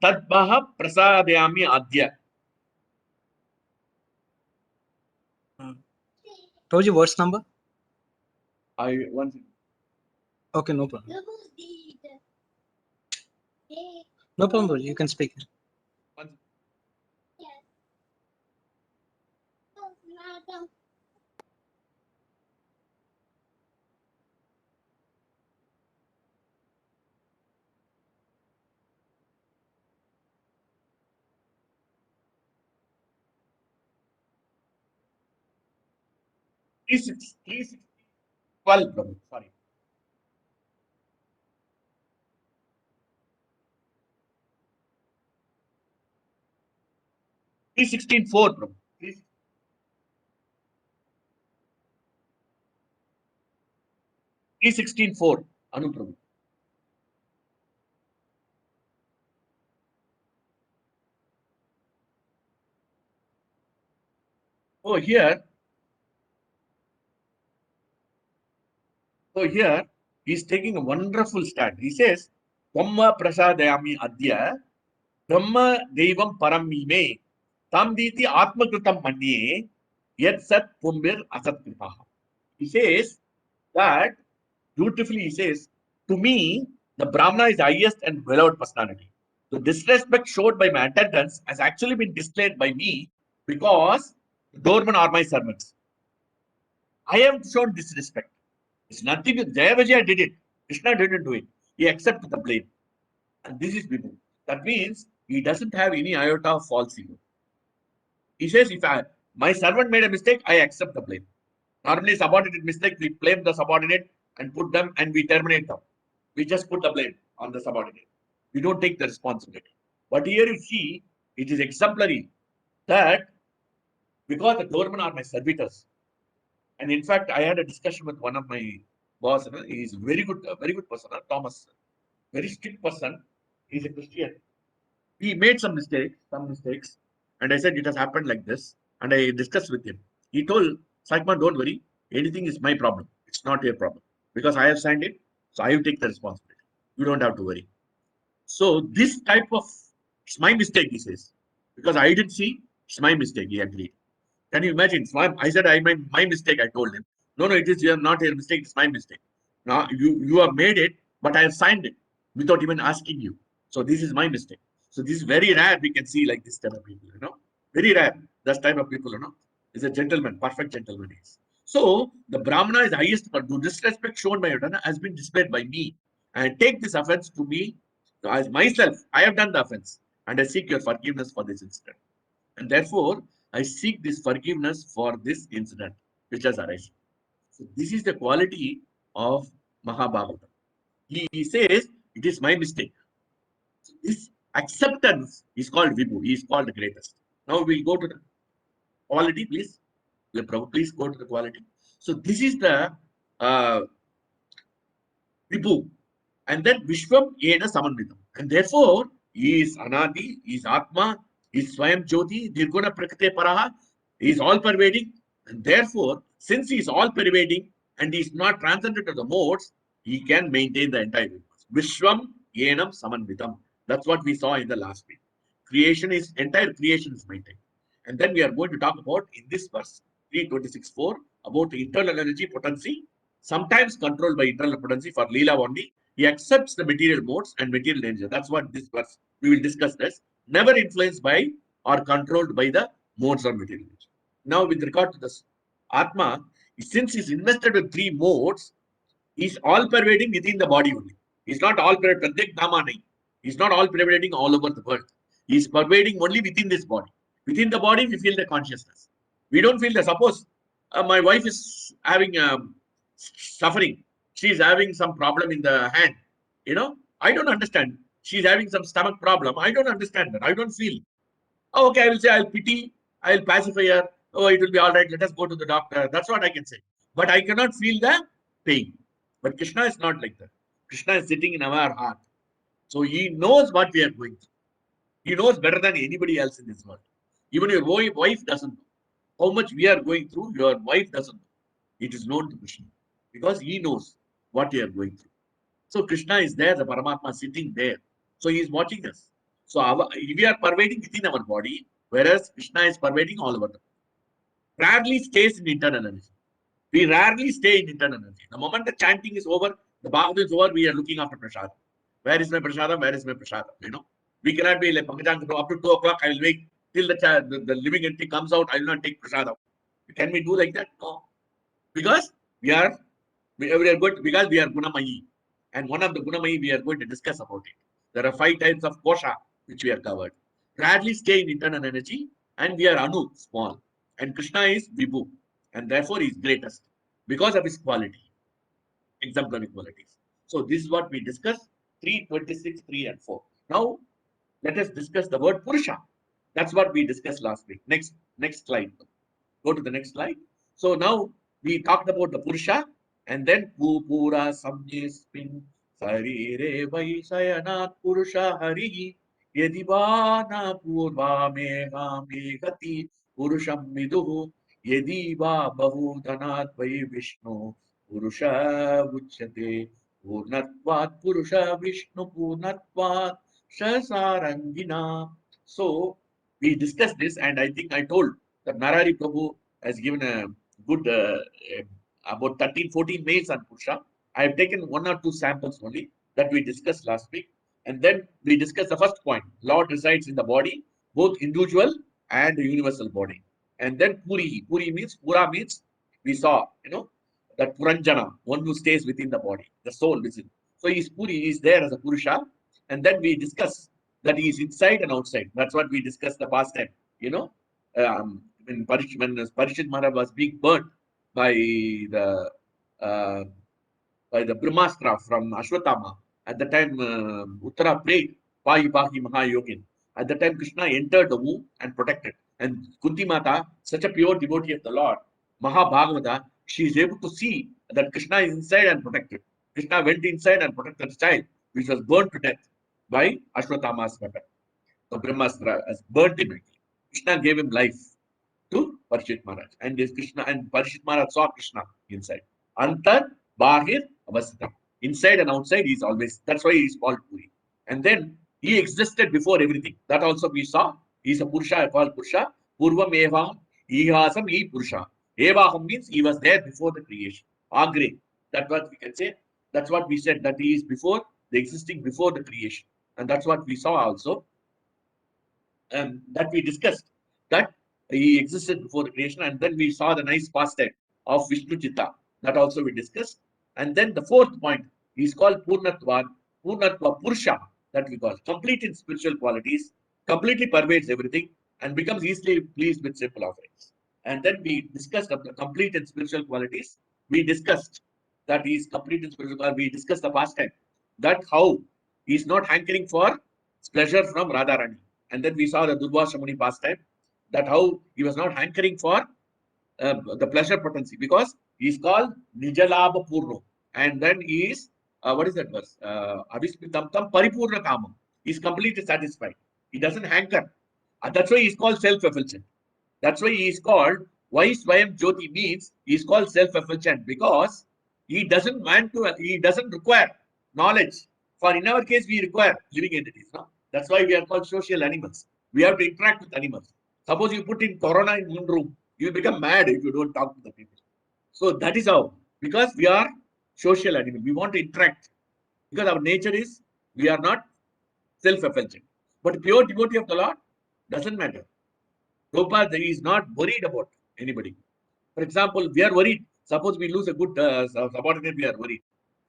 Tadbaha prasadayami adya. Prabhuji, verse number? One second. Okay, no problem. No problem, Prabhuji. You can speak. One second. Three six 12, Prabhu. Sorry. Three 16:4, Prabhu. 3:16:4. Anu Prabhu. Oh, here. So here he's taking a wonderful stand. He says, Brahma prasadayami adya, Brahma devam paramime, tamditi atmakritam manye, yet sat pumbir asatkritaha. He says that, beautifully he says, to me, the Brahmana is the highest and beloved personality. The disrespect showed by my attendants has actually been displayed by me because the doormen are my servants. I have shown disrespect. It's nothing. Jayavajaya did it. Krishna didn't do it. He accepted the blame. And this is Vibhu. That means he doesn't have any iota of false ego. He says, if my servant made a mistake, I accept the blame. Normally, subordinate mistake, we blame the subordinate and put them and we terminate them. We just put the blame on the subordinate. We don't take the responsibility. But here you see, it is exemplary that because the doormen are my servitors, and in fact, I had a discussion with one of my boss. He is very good person, Thomas. Very strict person. He's a Christian. He made some mistakes, and I said it has happened like this, and I discussed with him. He told Saikman, don't worry, anything is my problem. It's not your problem because I have signed it, so I will take the responsibility. You don't have to worry. So this type of it's my mistake, he says, because I didn't see. It's my mistake. He agreed. Can you imagine? So I said, I made my mistake. I told him, no, it is not your mistake. It's my mistake. Now you have made it, but I have signed it without even asking you. So this is my mistake. So this is very rare. We can see like this type of people, very rare. That type of people, is a gentleman, perfect gentleman is. So the Brahmana is highest, but the disrespect shown by Yodhana has been displayed by me. And take this offense to me as myself. I have done the offense, and I seek your forgiveness for this incident. And therefore, I seek this forgiveness for this incident which has arisen. So this is the quality of Mahabharata. He says, it is my mistake. So this acceptance is called Vibhu. He is called the greatest. Now we'll go to the quality, please. Please go to the quality. So this is the Vibhu. And then Vishwam Yena Samanvitam. And therefore, he is Anadi, he is Atma, he is Swayam Jyoti, Nirguna Prakriti Paraha, he is all pervading. And therefore, since he is all pervading and he is not transcendent to the modes, he can maintain the entire universe. Vishwam Yenam Samanvitam. That's what we saw in the last week. Entire creation is maintained. And then we are going to talk about in this verse 3:26:4 about internal energy potency, sometimes controlled by internal potency for Leela only. He accepts the material modes and material danger. That's what this verse we will discuss this. Never influenced by or controlled by the modes of material nature. Now, with regard to this Atma, since he's invested with three modes, he's all pervading within the body only. He's not all pervading. He's not all pervading all over the world. He's pervading only within this body. Within the body, we feel the consciousness. We don't feel the. Suppose my wife is having suffering. She's having some problem in the hand. I don't understand. She's having some stomach problem. I don't understand that. I don't feel. Oh, okay, I will say I'll pity. I'll pacify her. Oh, it will be all right. Let us go to the doctor. That's what I can say. But I cannot feel the pain. But Krishna is not like that. Krishna is sitting in our heart. So he knows what we are going through. He knows better than anybody else in this world. Even your wife doesn't know. How much we are going through, your wife doesn't know. It is known to Krishna because he knows what we are going through. So Krishna is there, the Paramatma sitting there. So he is watching us. So we are pervading within our body, whereas Krishna is pervading all over. Rarely stays in internal energy. We rarely stay in internal energy. The moment the chanting is over, the Bhagavad is over, we are looking after Prasad. Where is my Prasada? Where is my Prasada? You know, we cannot be like Pankajang, up to 2 o'clock, I will wait till the living entity comes out, I will not take Prasada. Can we do like that? No. Because we are good, because we are Gunamayi. And one of the Gunamayi we are going to discuss about it. There are 5 types of kosha which we are covered. Rarely stay in internal energy, and we are Anu, small. And Krishna is Vibhu, and therefore he is greatest because of his quality, exemplary qualities. So this is what we discussed, 3:26, 3 and 4. Now let us discuss the word Purusha. That's what we discussed last week. Next slide. Go to the next slide. So now we talked about the Purusha, and then Pura Samyespin Sarire Vaisayanat Purusha Harihi Yedivana Purva Megha Megati Purusham Viduhu Yediva Bahudanat Vai Vishnu Purusha Vuchyate Purnatvat Purusha Vishnu Purnatvat Shasarangina. So we discussed this, and I think I told that Narari Prabhu has given a good about 13-14 mails on Purusha. I have taken 1 or 2 samples only that we discussed last week, and then we discussed the first point. Lord resides in the body, both individual and the universal body. And then Puri means, Pura means, we saw, that Puranjana, one who stays within the body, the soul within. So he is there as a Purusha, and then we discuss that he is inside and outside. That's what we discussed the past time. When Parishit Maharaj was being burnt by the uh, Brahmastra from Ashwatthama, at the time Uttara prayed, Pahi Pahi Mahayogin. At the time Krishna entered the womb and protected. And Kunti Mata, such a pure devotee of the Lord, Mahabhagavata, she is able to see that Krishna is inside and protected. Krishna went inside and protected the child, which was burnt to death by Ashwatthama's weapon. The Brahmastra has burnt him. Krishna gave him life to Parishit Maharaj. And this Krishna and Parishit Maharaj saw Krishna inside. Antar, Bahir, Avasita. Inside and outside, he is always. That's why he is called Puri. And then he existed before everything. That also we saw. He is a Purusha, called Purusha. Purvam Evam, Ihasam E Purusha. Evaham means he was there before the creation. Agre. That's what we can say. That's what we said, that he is before, the existing before the creation. And that's what we saw also. That we discussed. That he existed before the creation, and then we saw the nice pastime of Vishnu Chitta. That also we discussed. And then the 4th point is called Purnatva Purusha, that we call complete in spiritual qualities, completely pervades everything, and becomes easily pleased with simple offerings. And then we discussed of the complete in spiritual qualities. We discussed that he is complete in spiritual qualities. We discussed the pastime, that how he is not hankering for pleasure from Radharani. And then we saw the Durvasa Muni pastime, that how he was not hankering for the pleasure potency, because he is called Nijalabha Purno. And then he is, what is that verse? Avismitam Tam Paripurna Kamam. He is completely satisfied. He doesn't hanker. That's why he is called self-effulgent. That's why he is called, why Swayam Jyoti means he is called self-effulgent, because he doesn't require knowledge. For in our case, we require living entities. No? That's why we are called social animals. We have to interact with animals. Suppose you put in Corona in one room, you will become mad if you don't talk to the people. So that is how, because we are social animals. We want to interact, because our nature is, we are not self-effulgent. But pure devotee of the Lord doesn't matter. Prabhupada is not worried about anybody. For example, we are worried. Suppose we lose a good subordinate, we are worried.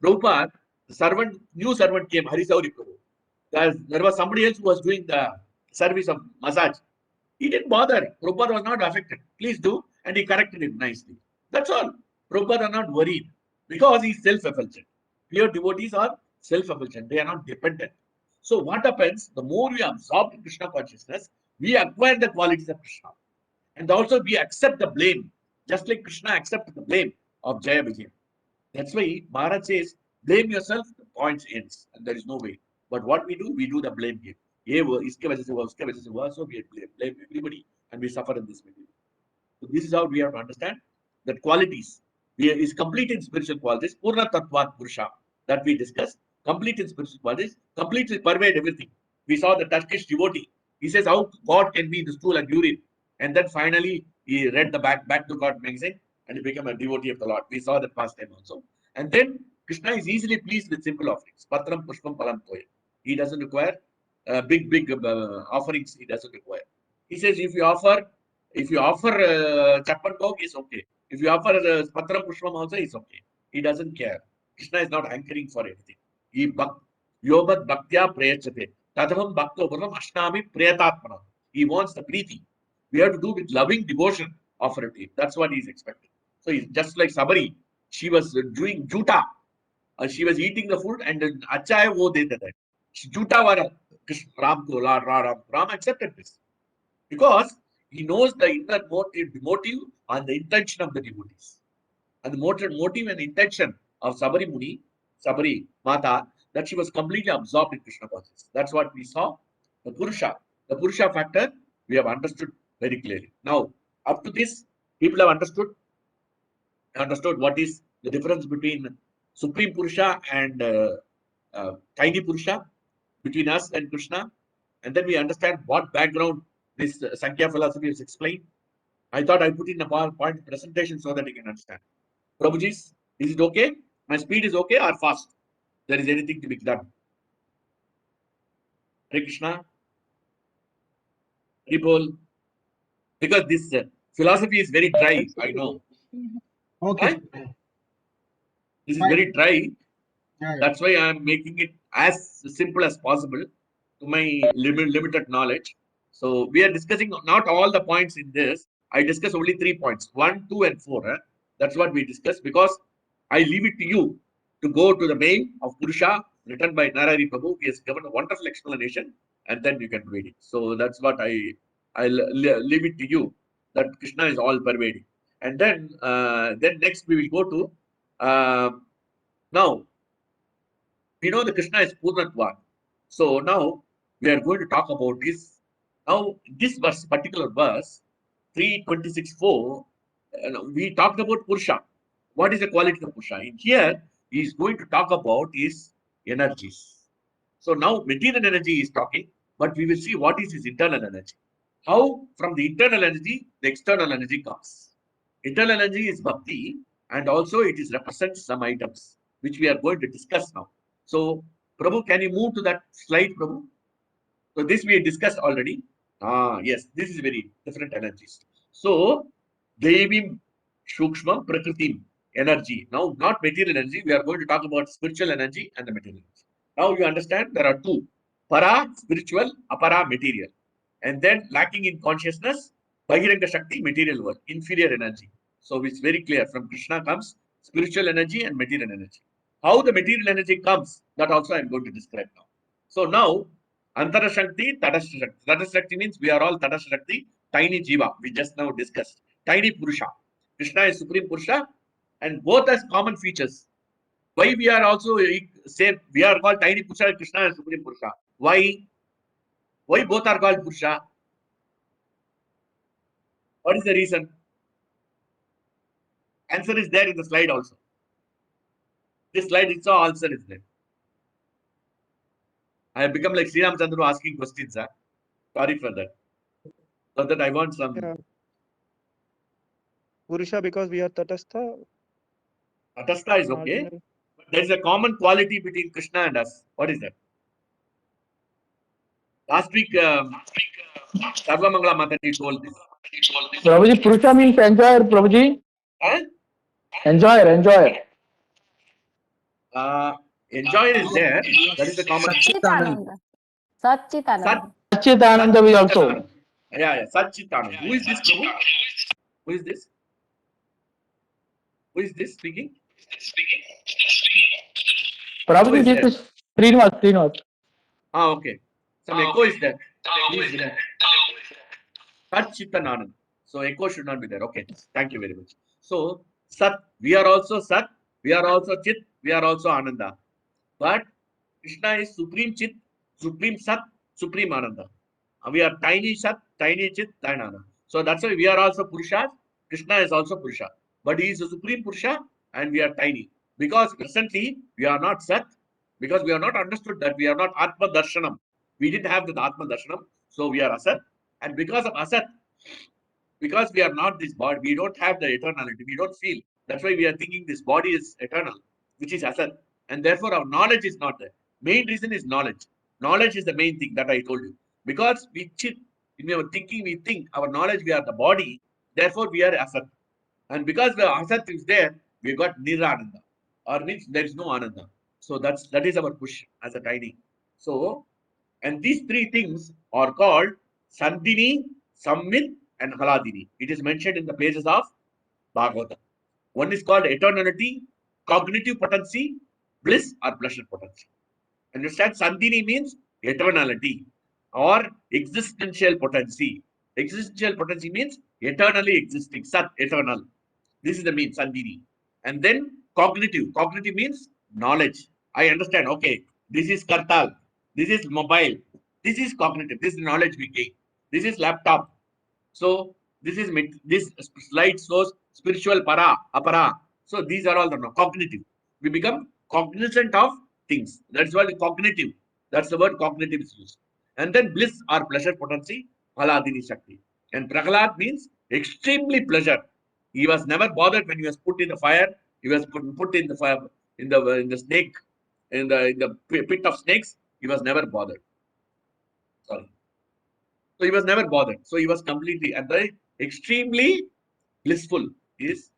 Prabhupada, the new servant came, Harisauri Prabhu. There was somebody else who was doing the service of massage. He didn't bother. Prabhupada was not affected. Please do. And he corrected him nicely. That's all. Prabhupada are not worried, because he is self-effulgent. Pure devotees are self-effulgent. They are not dependent. So what happens, the more we absorb in Krishna consciousness, we acquire the qualities of Krishna. And also we accept the blame, just like Krishna accepted the blame of Jaya Vijaya. That's why Maharaj says, blame yourself, the point ends, and there is no way. But what we do the blame game. ये वो इसके वजह से हुआ, उसके वजह से हुआ, so we blame everybody and we suffer in this material. So this is how we have to understand that qualities is complete in spiritual qualities, Purna Tattvat Purusha that we discussed, complete in spiritual qualities, completely pervade everything. We saw the Turkish devotee. He says how God can be in the stool and urine. And then finally he read the Back to God magazine and he became a devotee of the Lord. We saw that past time also. And then Krishna is easily pleased with simple offerings. Patram Pushpam Palam Toya. He doesn't require big offerings. He doesn't require. He says if you offer Chappan Dog, is okay. If you offer Patram Pushpam also, is okay. He doesn't care. Krishna is not hankering for anything. He Yobad Bhaktya Prayachate. Tadhavam Bhakto Bharam Ashnami Prayatatmana. He wants the preeti. We have to do with loving devotion offer it to him. That's what he's expecting. So he's just like Sabari. She was doing juta. She was eating the food and acha hai wo de deta hai. Juta vara Ram ko Lord Ram accepted this because he knows the inner motive and the intention of the devotees. And the motive and intention of Sabari Muni, Sabari Mata, that she was completely absorbed in Krishna consciousness. That's what we saw. The Purusha factor, we have understood very clearly. Now, up to this, people have understood what is the difference between Supreme Purusha and Tiny Purusha, between us and Krishna. And then we understand what background this Sankhya philosophy is explained. I thought I put in a PowerPoint presentation so that you can understand. Prabhuji, is it okay? My speed is okay or fast? There is anything to be done. Hare Krishna. Haribol. Because this philosophy is very dry, I know. Okay. This is Fine. very dry. Yeah. That's why I am making it as simple as possible to my limited knowledge. So we are discussing not all the points in this. I discuss only 3 points, 1, 2, and 4. That's what we discussed because I leave it to you to go to the mail of Purusha written by Narari Prabhu. He has given a wonderful explanation and then you can read it. So that's what I leave it to you, that Krishna is all pervading. And then next we will go to now we know the Krishna is Purnatva. So now we are going to talk about this. Now this verse, particular verse 3:26:4, we talked about Purusha. What is the quality of Purusha? In here, he is going to talk about his energies. So now material energy is talking, but we will see what is his internal energy. How from the internal energy, the external energy comes. Internal energy is bhakti, and also it is represents some items, which we are going to discuss now. So, Prabhu, can you move to that slide, Prabhu? So this we discussed already. Yes, this is very different energies. So, Devim Shukshma Prakritim energy. Now, not material energy. We are going to talk about spiritual energy and the material energy. Now you understand there are two. Para, spiritual, apara, material. And then lacking in consciousness, Bahiranga Shakti, material world, inferior energy. So it's very clear from Krishna comes spiritual energy and material energy. How the material energy comes, that also I'm going to describe now. So now, Antara Shakti, Tadasha Shakti. Tadasha Shakti means we are all Tadasha Shakti, tiny Jiva. We just now discussed. Tiny Purusha. Krishna is Supreme Purusha and both has common features. Why we are also same? We are called Tiny Purusha, Krishna and Supreme Purusha. Why? Why both are called Purusha? What is the reason? Answer is there in the slide also. This slide itself answer is there. I have become like Sri Ram Chandru asking questions. Sorry for that. So that I want some. Yeah. Purusha because we are Tatastha. Tatastha is okay. Marginal. But there is a common quality between Krishna and us. What is that? Last week, Sarvamangala Mataji told this. Prabhuji, Purusha means enjoyer, Prabhuji. Huh? Enjoyer. Enjoyer is there. That is the common. Satchitananda. Satchitananda. Satchitananda is also. Yeah. Satchitananda. Who is this, Prabhu? Who is this? Who is this speaking? Prabhuji, this is Srinivas. Okay. Some echo is there. Please relax. Satchitananda. So echo should not be there. Okay. Thank you very much. So Sat, we are also Sat, we are also Chit, we are also Ananda. But Krishna is Supreme Chit, Supreme Sat, Supreme Ananda. We are tiny Sat, tiny Chit, tiny Ananda. So that's why we are also Purushas. Krishna is also Purusha. But he is a Supreme Purusha and we are tiny. Because presently we are not Sat, because we are not understood that we are not Atma Darshanam. We didn't have that Atma Darshanam, so we are Asat. And because of Asat, because we are not this body, we don't have the eternality, we don't feel. That's why we are thinking this body is eternal, which is Asat. And therefore our knowledge is not there. Main reason is knowledge. Knowledge is the main thing that I told you. Because we chit, in our thinking, we think our knowledge, we are the body, therefore we are Asat. And because the Asat is there, we got Nirananda, or means there is no Ananda. So that is our push as a tiny. So, and these three things are called Sandini, Sammit, and Haladini. It is mentioned in the pages of Bhagavata. One is called eternality, cognitive potency, bliss or pleasure potency. Understand? Sandini means eternality or existential potency. Existential potency means eternally existing, Sat, eternal. This is the mean, Sandini. And then cognitive. Cognitive means knowledge. I understand. Okay, this is Kartal. This is mobile. This is cognitive. This is knowledge we gain. This is laptop. So this is this slide shows spiritual para, apara. So these are all the cognitive. We become cognizant of things. That's why cognitive. That's the word cognitive is used. And then bliss or pleasure potency, Haladini Shakti. And Prahlad means extremely pleasure. He was never bothered when he was put in the fire. He was put in the fire in the snake in the pit of snakes. He was never bothered. Sorry. So he was never bothered. So he was completely and the extremely blissful is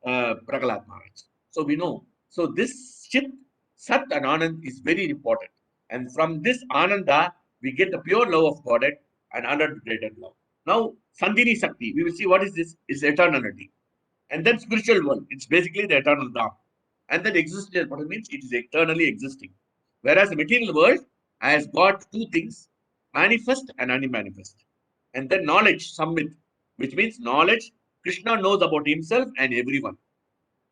Prahlad Maharaj. So we know. So this Chit, Sat and Anand is very important. And from this Ananda, we get the pure love of Godhead and unadulterated love. Now, Sandini Sakti, we will see what is this? Is eternality. And then spiritual world, it's basically the eternal Dham. And then existential, what it means, it is eternally existing. Whereas the material world has got two things, manifest and unmanifest. And then knowledge, Sammit, which means knowledge. Krishna knows about himself and everyone.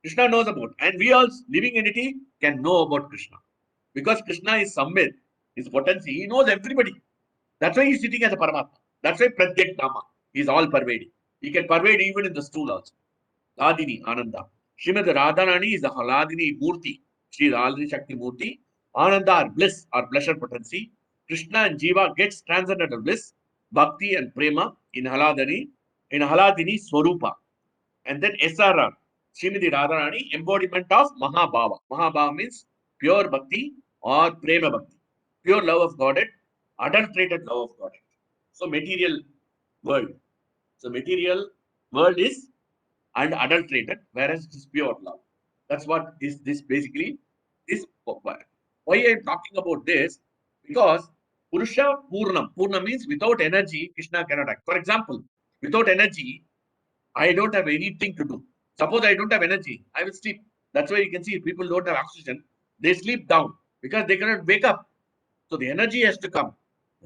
Krishna knows about, and we all living entity can know about Krishna. Because Krishna is Sammit, his potency, he knows everybody. That's why he's sitting as a Paramatma. That's why Pradyak Nama, he's all pervading. He can pervade even in the stool also. Ladini, Ananda. Srimad Radharani is the Haladini Murti. She is Haladini Shakti Murti. Ananda are bliss or pleasure potency. Krishna and Jiva gets transcendental bliss, Bhakti and Prema in Haladini Swarupa. And then SRR, Srimati Radharani, embodiment of Mahabhava. Mahabhava means pure Bhakti or Prema Bhakti. Pure love of Godhead, adulterated love of Godhead. So material world. So material world is unadulterated, whereas it is pure love. That's what is this basically is. Why I am talking about this? Because Purusha Purnam. Purnam means without energy, Krishna cannot act. For example, without energy, I don't have anything to do. Suppose I don't have energy, I will sleep. That's why you can see people don't have oxygen. They sleep down because they cannot wake up. So the energy has to come.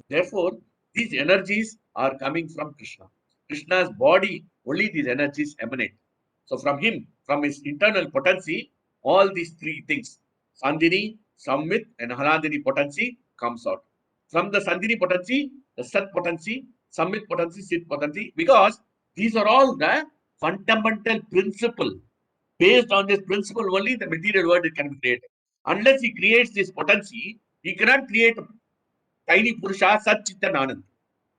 Therefore, these energies are coming from Krishna. Krishna's body, only these energies emanate. So from him, from his internal potency, all these three things, Sandini, Sammit, and Haladini potency comes out. From the Sandini potency, the Sat potency, Sammit potency, Sit potency, because these are all the fundamental principle. Based on this principle only, the material world can be created. Unless he creates this potency, he cannot create tiny Purusha, Sat, Chit, and Anand.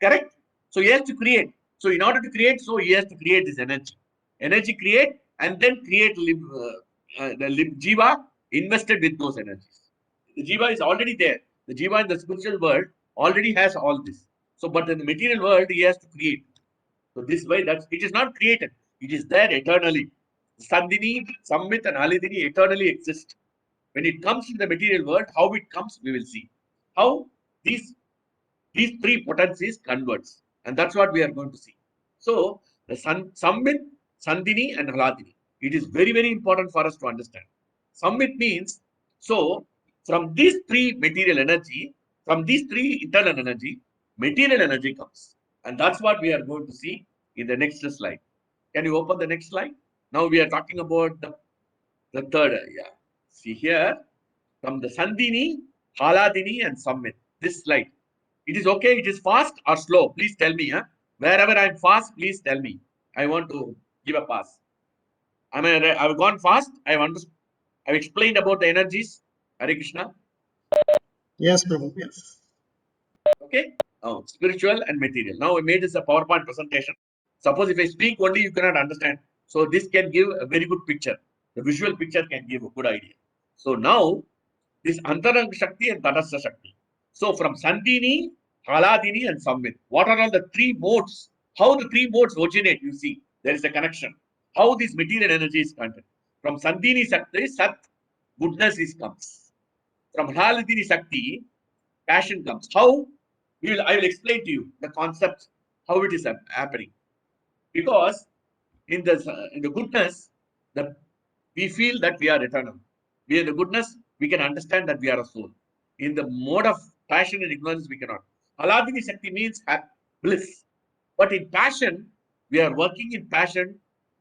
Correct? So he has to create. So in order to create, so he has to create this energy. Energy create and then create the Jiva invested with those energies. The Jiva is already there. The Jiva in the spiritual world already has all this. So, but in the material world, he has to create. So this way, that it is not created. It is there eternally. Sandini, Sammit, and Haladini eternally exist. When it comes to the material world, how it comes, we will see. How these three potencies converts. And that's what we are going to see. So the Sammit, Sandini, and Haladini. It is very, very important for us to understand. Sammit means, so from these three material energy, from these three internal energy, material energy comes. And that's what we are going to see in the next slide. Can you open the next slide? Now we are talking about the third, See here, from the Sandini, Haladini, and Sammit. This slide. It is okay, it is fast or slow. Please tell me. Huh? Wherever I'm fast, please tell me. I want to give a pass. I've gone fast. I've explained about the energies. Hare Krishna. Yes, Prabhu. Yes. Okay. Oh, spiritual and material. Now I made this a PowerPoint presentation. Suppose if I speak only, you cannot understand. So this can give a very good picture. The visual picture can give a good idea. So now this Antaranga Shakti and Tadastha Shakti. So from Sandini, Haladini, and Sammit. What are all the three modes? How the three modes originate? You see, there is a connection. How this material energy is content. From Sandini Shakti, Sat, goodness is comes. From Haladini Shakti, passion comes. How? I will explain to you the concept, how it is happening. Because in the goodness, we feel that we are eternal. We are the goodness, we can understand that we are a soul. In the mode of passion and ignorance, we cannot. Haladini Shakti means bliss. But in passion, we are working in passion.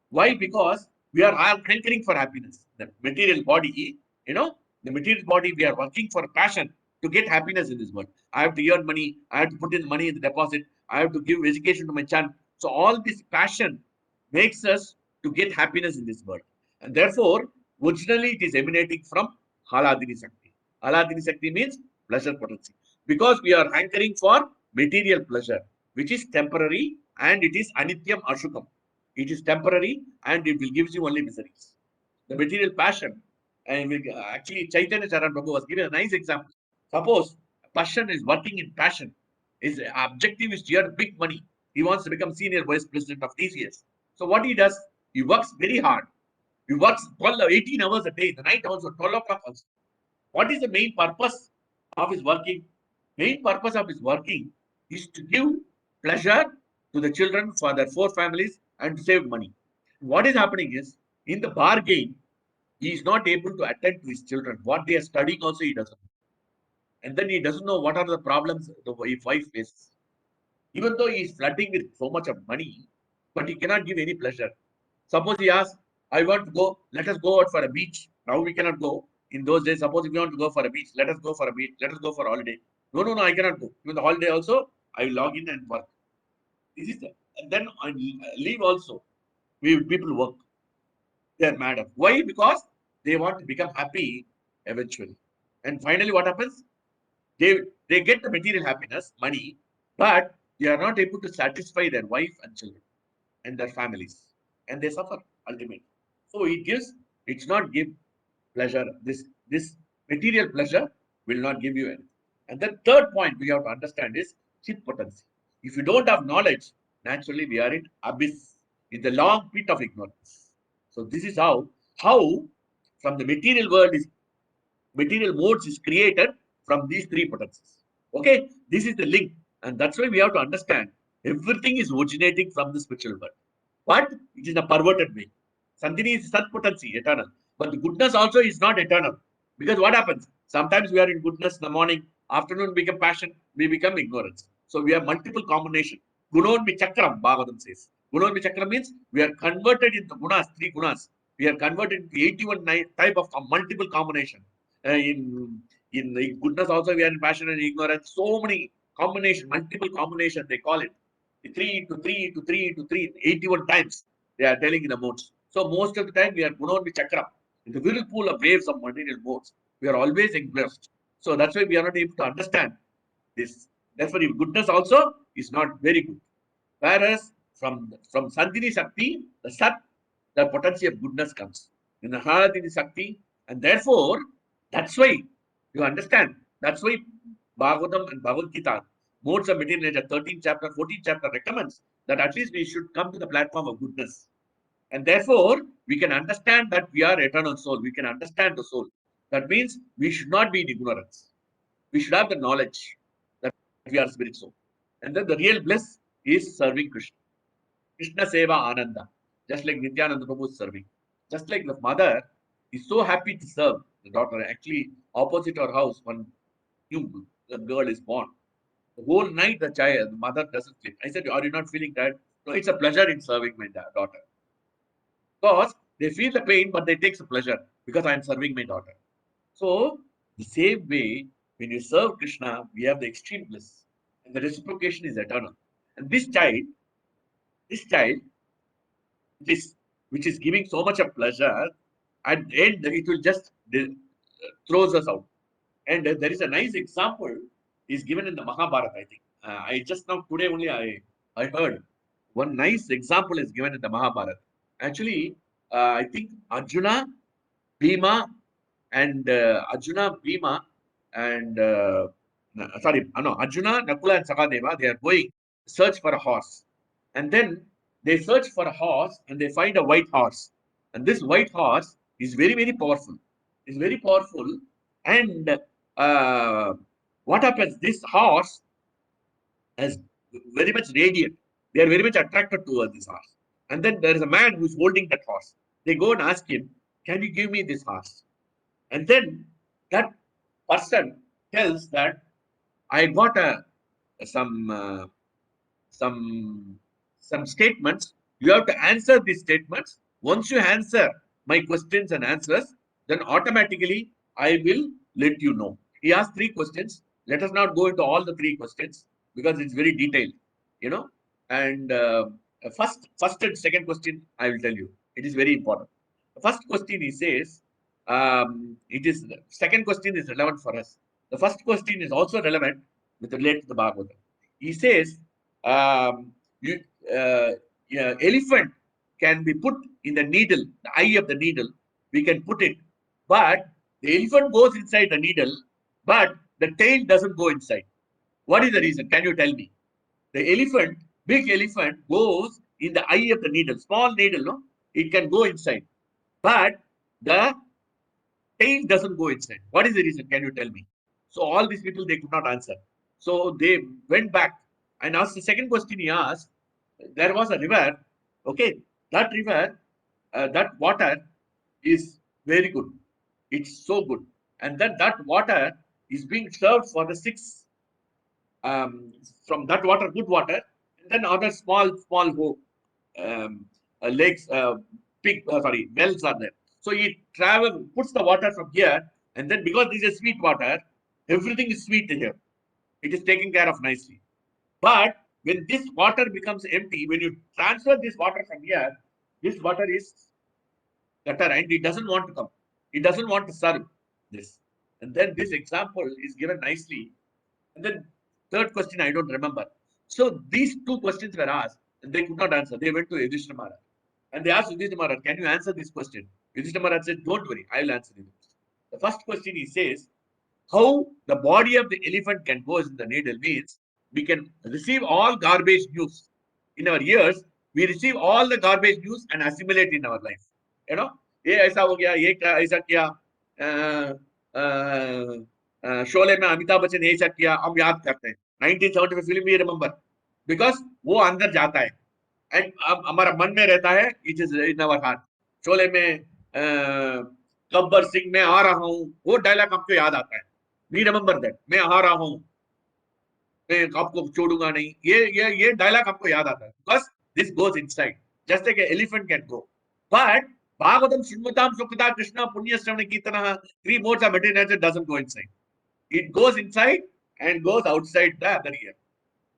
Why? Because we are all hankering for happiness. The material body, the material body, we are working for passion to get happiness in this world. I have to earn money. I have to put in money in the deposit. I have to give education to my child. So all this passion makes us to get happiness in this world. And therefore, originally it is emanating from Haladini Shakti. Haladini Shakti means pleasure potency. Because we are hankering for material pleasure, which is temporary and it is anityam ashukam. It is temporary and it will give you only miseries. The material passion, and actually Chaitanya Charan Prabhu was giving a nice example. Suppose a person is working in passion, his objective is to earn big money. He wants to become senior vice president of TCS. So what he does, he works very hard. He works 18 hours a day, the night also, 12 o'clock also. What is the main purpose of his working? Main purpose of his working is to give pleasure to the children for their 4 families and to save money. What is happening is, in the bargain, he is not able to attend to his children. What they are studying also he doesn't know. And then he doesn't know what are the problems the wife faces. Even though he is flooding with so much of money, but he cannot give any pleasure. Suppose he asks, I want to go, let us go out for a beach. Now we cannot go. In those days, suppose if you want to go for a beach, let us go for a beach, let us go for a holiday. No, I cannot go. Even the holiday also, I will log in and work. This is the, and then on leave also, people work. They are mad. Why? Because they want to become happy eventually. And finally, what happens? They get the material happiness, money, but they are not able to satisfy their wife and children and their families, and they suffer ultimately. So it's not give pleasure. This material pleasure will not give you anything. And the third point we have to understand is chit potency. If you don't have knowledge, naturally we are in abyss, in the long pit of ignorance. So this is how from the material world is material modes is created from these 3 potencies. Okay, this is the link, and that's why we have to understand everything is originating from the spiritual world, but it is in a perverted way. Sandini is Sat potency, eternal, but the goodness also is not eternal, because what happens? Sometimes we are in goodness in the morning, afternoon we become passion, we become ignorance. So we have multiple combination. Gunonmi Chakram, Bhagavatam says. Gunonmi Chakram means we are converted into gunas, 3 gunas. We are converted into 81 type of multiple combination. In goodness also we are in passion and ignorance. So many combination, multiple combination they call it. 3 into 3 into 3 into 3, 81 times they are telling in the modes. So most of the time we are Gunonmi Chakram. In the whirlpool of waves of material modes, we are always engrossed. So that's why we are not able to understand this. Therefore, if goodness also is not very good. Whereas from Sandini Shakti, the Sat, the potency of goodness comes. In the Haladini Shakti, and therefore, that's why you understand. That's why Bhagavatam and Bhagavad Gita, modes of material nature, 13th chapter, 14th chapter recommends that at least we should come to the platform of goodness. And therefore, we can understand that we are eternal soul. We can understand the soul. That means we should not be in ignorance. We should have the knowledge that we are spirit soul. And then the real bliss is serving Krishna. Krishna Seva Ananda. Just like Nityananda Prabhu is serving. Just like the mother is so happy to serve the daughter. Actually, opposite our house, when the girl is born, the whole night the mother doesn't sleep. I said, are you not feeling tired? No, it's a pleasure in serving my daughter. Because they feel the pain, but they take some pleasure. because I am serving my daughter. So the same way, when you serve Krishna, we have the extreme bliss, and the reciprocation is eternal. And this child, this which is giving so much of pleasure, at the end it will just throws us out. And there is a nice example is given in the Mahabharata, I think. I just now today only I heard one nice example is given in the Mahabharata. Actually, I think Arjuna, Bhima, and Arjuna, Bhima, and Arjuna, Nakula, and Sakadeva, they are going search for a horse. And then they search for a horse and they find a white horse. And this white horse is very, very powerful. It's very powerful. And what happens? This horse is very much radiant. They are very much attracted towards this horse. And then there is a man who is holding that horse. They go and ask him, "Can you give me this horse?" And then that person tells that I got some statements. You have to answer these statements. Once you answer my questions and answers, then automatically I will let you know. He asked 3 questions. Let us not go into all the 3 questions because it's very detailed, you know. And first and second question I will tell you. It is very important. The first question he says, second question is relevant for us. The first question is also relevant with relate to the Bhagavatam. He says, elephant can be put in the needle, the eye of the needle. We can put it, but the elephant goes inside the needle, but the tail doesn't go inside. What is the reason? Can you tell me? The elephant, big elephant, goes in the eye of the needle, small needle, no? It can go inside, but the tail doesn't go inside. What is the reason? Can you tell me? So all these people, they could not answer. So they went back and asked the second question he asked. There was a river. Okay, that river, that water is very good. It's so good. And then that water is being served for the 6 from that water, good water, and then other small lakes, wells are there. So he puts the water from here, and then because this is sweet water, everything is sweet here. It is taken care of nicely. But when this water becomes empty, when you transfer this water from here, this water is better and it doesn't want to come. It doesn't want to serve this. And then this example is given nicely. And then third question, I don't remember. So these 2 questions were asked and they could not answer. They went to Yudhishthira Maharaj. And they asked Yudhishthira Maharaj, "Can you answer this question?" Yudhishthira Maharaj said, "Don't worry, I will answer it." The first question he says, how the body of the elephant can go in the needle means we can receive all garbage news. In our ears, we receive all the garbage news and assimilate in our life. You know, ये ऐसा हो गया, ये ऐसा किया, शोले में अमिताभ बच्चन ऐसा किया, हम याद करते हैं. 1975 फिल्म we remember because वो अंदर जाता है and हमारा मन में रहता है. It is in our heart. Sholay में गब्बर सिंह मैं आ रहा हूँ, वो डायलॉग हमको याद आता है. We remember that. मैं आ रहा हूँ, मैं आपको छोड़ूंगा नहीं. ये डायलॉग हमको याद आता है because this goes inside just like an elephant can go. But Bhagavatam, Srimmatam, Sukhata, Krishna, Punya, Shravana, Kirtana, 3 modes of material nature doesn't go inside. It goes inside and goes outside the other ear.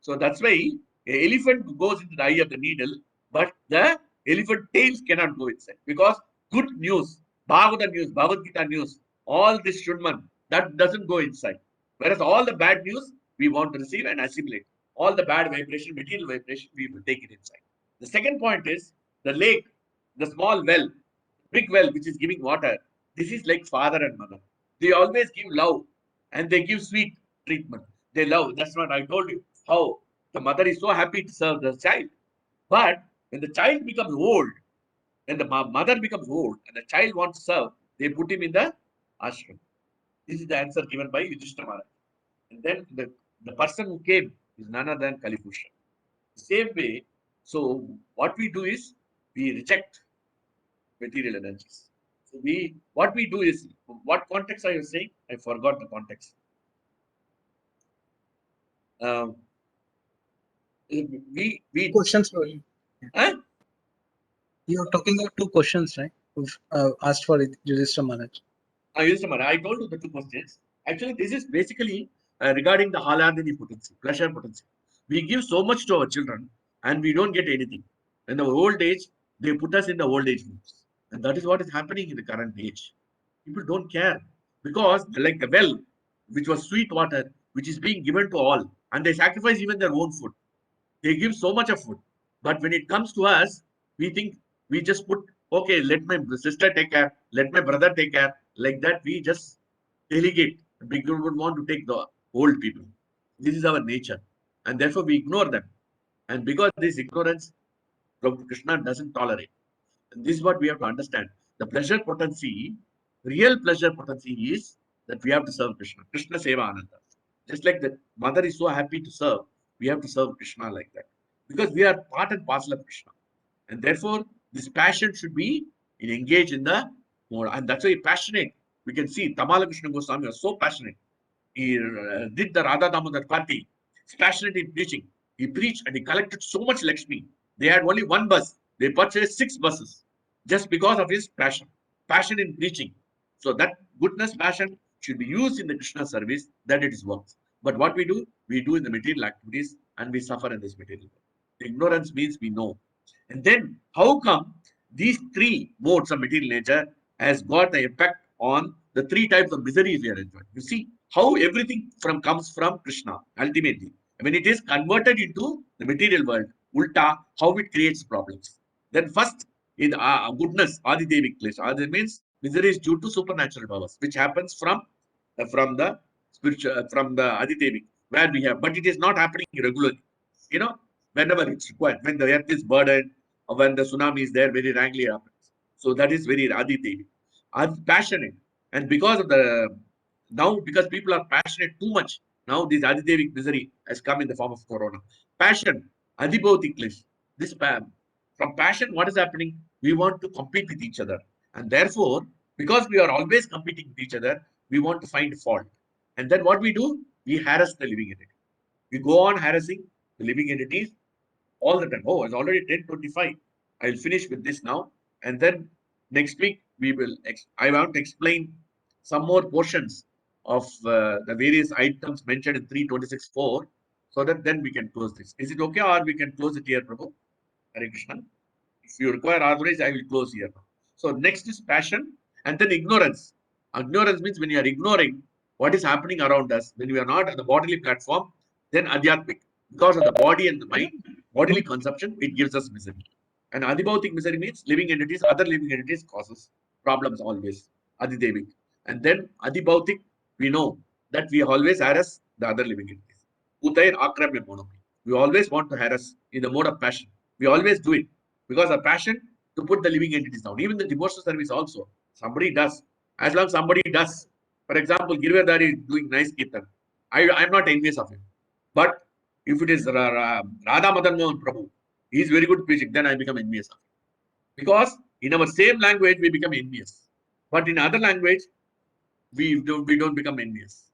So that's why an elephant goes into the eye of the needle, but the elephant tails cannot go inside because good news, Bhagavad news, Bhagavad Gita news, all this Shunman, that doesn't go inside. Whereas all the bad news we want to receive and assimilate. All the bad vibration, material vibration, we will take it inside. The second point is the lake, the small well, big well which is giving water. This is like father and mother. They always give love and they give sweet treatment. They love. That's what I told you. How the mother is so happy to serve the child. But when the child becomes old, when the mother becomes old and the child wants to serve, they put him in the ashram. This is the answer given by Yudhishthira Maharaj. And then the person who came is none other than Kalipusha. Same way, so what we do is we reject material energies. So what we do is, what context are you saying? I forgot the context. We Questions, Prabhuji. huh? You are talking about 2 questions, right? asked for Yudhishthira Maharaj. I told you the two questions. Actually, this is basically regarding the haladini potency, pleasure potency. We give so much to our children and we don't get anything. In our old age, they put us in the old age groups. And that is what is happening in the current age. People don't care because, like the well, which was sweet water, which is being given to all, and they sacrifice even their own food. They give so much of food. But when it comes to us, we think we just put, okay, let my sister take care, let my brother take care. Like that, we just delegate. We don't want to take the old people. This is our nature. And therefore, we ignore them. And because this ignorance, Lord Krishna doesn't tolerate. And this is what we have to understand. The pleasure potency, real pleasure potency is that we have to serve Krishna. Krishna Seva Ananda. Just like the mother is so happy to serve, we have to serve Krishna like that. Because we are part and parcel of Krishna. And therefore, this passion should be engaged in the mode. And that's why passionate. We can see Tamala Krishna Goswami was so passionate. He did the Radha Damodar party. He's passionate in preaching. He preached and he collected so much Lakshmi. They had only one bus. They purchased 6 buses just because of his passion. Passion in preaching. So that goodness, passion should be used in the Krishna service, that it is works. But what we do in the material activities and we suffer in this material world. Ignorance means we know. And then how come these 3 modes of material nature has got the effect on the 3 types of miseries we are enjoying? You see how everything comes from Krishna ultimately. When it is converted into the material world, ulta, how it creates problems. Then first in goodness, Adi Devik place. Adi means misery is due to supernatural powers, which happens from the spiritual, from the Adi Devik, where we have, but it is not happening regularly. You know, whenever it's required, when the earth is burdened or when the tsunami is there, very rarely happens. So that is very Adi Devik. I'm passionate, and because of the now, because people are passionate too much, now this Adi Devik misery has come in the form of corona. Passion, Adibhautik Klish. This from passion, what is happening? We want to compete with each other, and therefore, because we are always competing with each other, we want to find fault. And then what we do? We harass the living entity. We go on harassing the living entities all the time. Oh, it's already 10:25. I'll finish with this now, and then next week we will. I want to explain some more portions of the various items mentioned in 326.4, so that then we can close this. Is it okay, or we can close it here, Prabhu? Hare Krishna. If you require otherwise, I will close here. So next is passion, and then ignorance. Ignorance means when you are ignoring what is happening around us, when we are not at the bodily platform, then adhyatmic. Because of the body and the mind, bodily consumption, it gives us misery. And adibhautik misery means living entities, other living entities causes problems always. Adidevik. And then adibhautik, we know that we always harass the other living entities. Utair akramya monopi. We always want to harass in the mode of passion. We always do it because of passion to put the living entities down. Even the devotional service also, somebody does. As long as somebody does, for example, Girivardhari is doing nice kirtan. I'm not envious of him. But if it is Radha Madan Mohan Prabhu, he is very good preaching, then I become envious of him. Because in our same language, we become envious. But in other language, we don't become envious.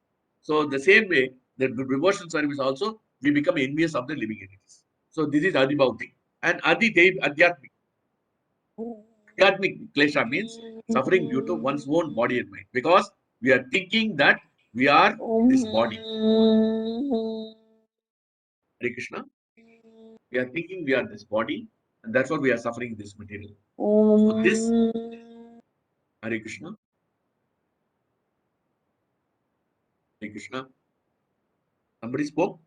So the same way, the devotional service also, we become envious of the living entities. So this is Adibhautik. And Adidevik, Adhyatmik. Adhyatmik klesha means suffering due to one's own body and mind. Because we are thinking that we are this body. Hare Krishna. We are thinking we are this body, and that's what we are suffering this material. So this, Hare Krishna. Hare Krishna. Somebody spoke.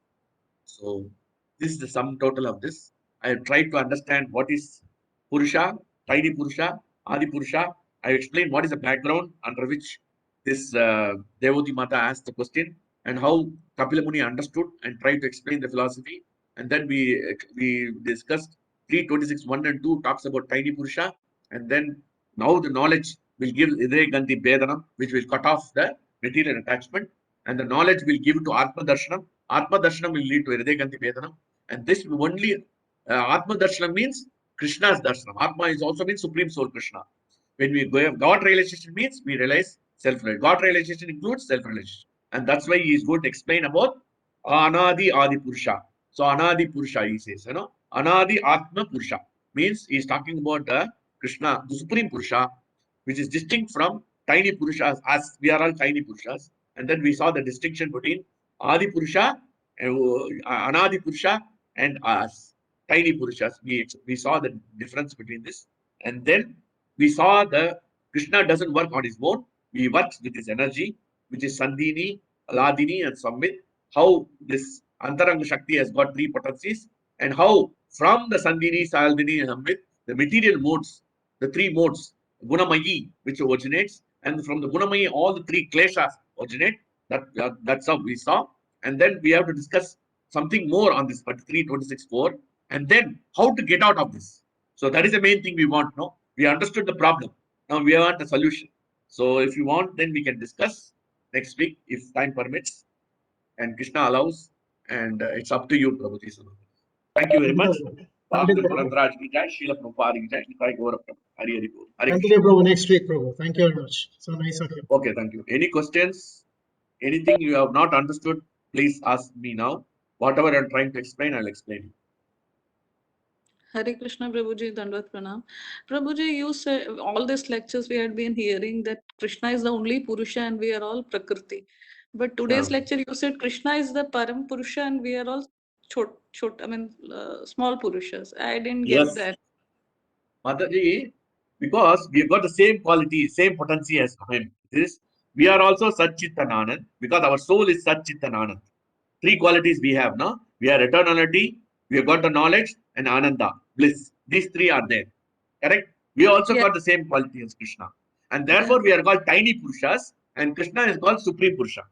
So this is the sum total of this. I have tried to understand what is Purusha, Tidy Purusha, Adi Purusha. I have explained what is the background under which this Devoti Mata asked the question, and how Kapila Muni understood and tried to explain the philosophy. And then we discussed 326.1 and 2 talks about Tidy Purusha, and then now the knowledge will give Hridaya Gandhi Bedanam, which will cut off the material attachment, and the knowledge will give to Atma Darshanam. Atma Darshanam will lead to Hridaya Gandhi Bedanam, and this only Atma Darshanam means Krishna's Darshanam. Atma is also means Supreme Soul Krishna. When we go God realization means we realize self-realization. God realization includes self-realization, and that's why he is going to explain about Anadi Adi Purusha. So Anadi Purusha, he says, Anadi Atma Purusha means he is talking about Krishna, the Supreme Purusha, which is distinct from tiny Purushas, as we are all tiny Purushas. And then we saw the distinction between Adi Purusha, Anadi Purusha, and us, tiny Purushas. We saw the difference between this. And then we saw the Krishna doesn't work on his own. He works with his energy, which is Sandhini, Aladini, and Samvit. How this Antaranga Shakti has got three potencies, and how from the Sandhini, Saldini, and Samvit, the material modes, the three modes, Gunamayi, which originates, and from the Gunamayi, all the three kleshas originate. That's how we saw. And then we have to discuss something more on this, but 326.4, and then how to get out of this. So that is the main thing we want. No, we understood the problem. Now we want a solution. So if you want, then we can discuss next week if time permits and Krishna allows. And it's up to you, Prabhuji. Thank you very much. Continue, Prabhu. Continue, Prabhu, next week, Prabhu. Thank you very much. So nice of you. Okay, thank you. Any questions? Anything you have not understood, please ask me now. Whatever I'm trying to explain, I'll explain. Hare Krishna, Prabhuji, Dandvat Pranam. Prabhuji, you said all these lectures we had been hearing that Krishna is the only Purusha and we are all Prakriti. But today's Yeah. lecture, you said Krishna is the Param Purusha and we are all small Purushas. I didn't get Yes. that. Mataji, because we've got the same quality, same potency as him. We are also Satchitananand because our soul is Satchitananand. Three qualities we have, no? We are eternality, we have got the knowledge, and Ananda, bliss. These three are there. Correct? We also Yeah. got the same quality as Krishna. And therefore, we are called tiny Purushas, and Krishna is called Supreme Purusha.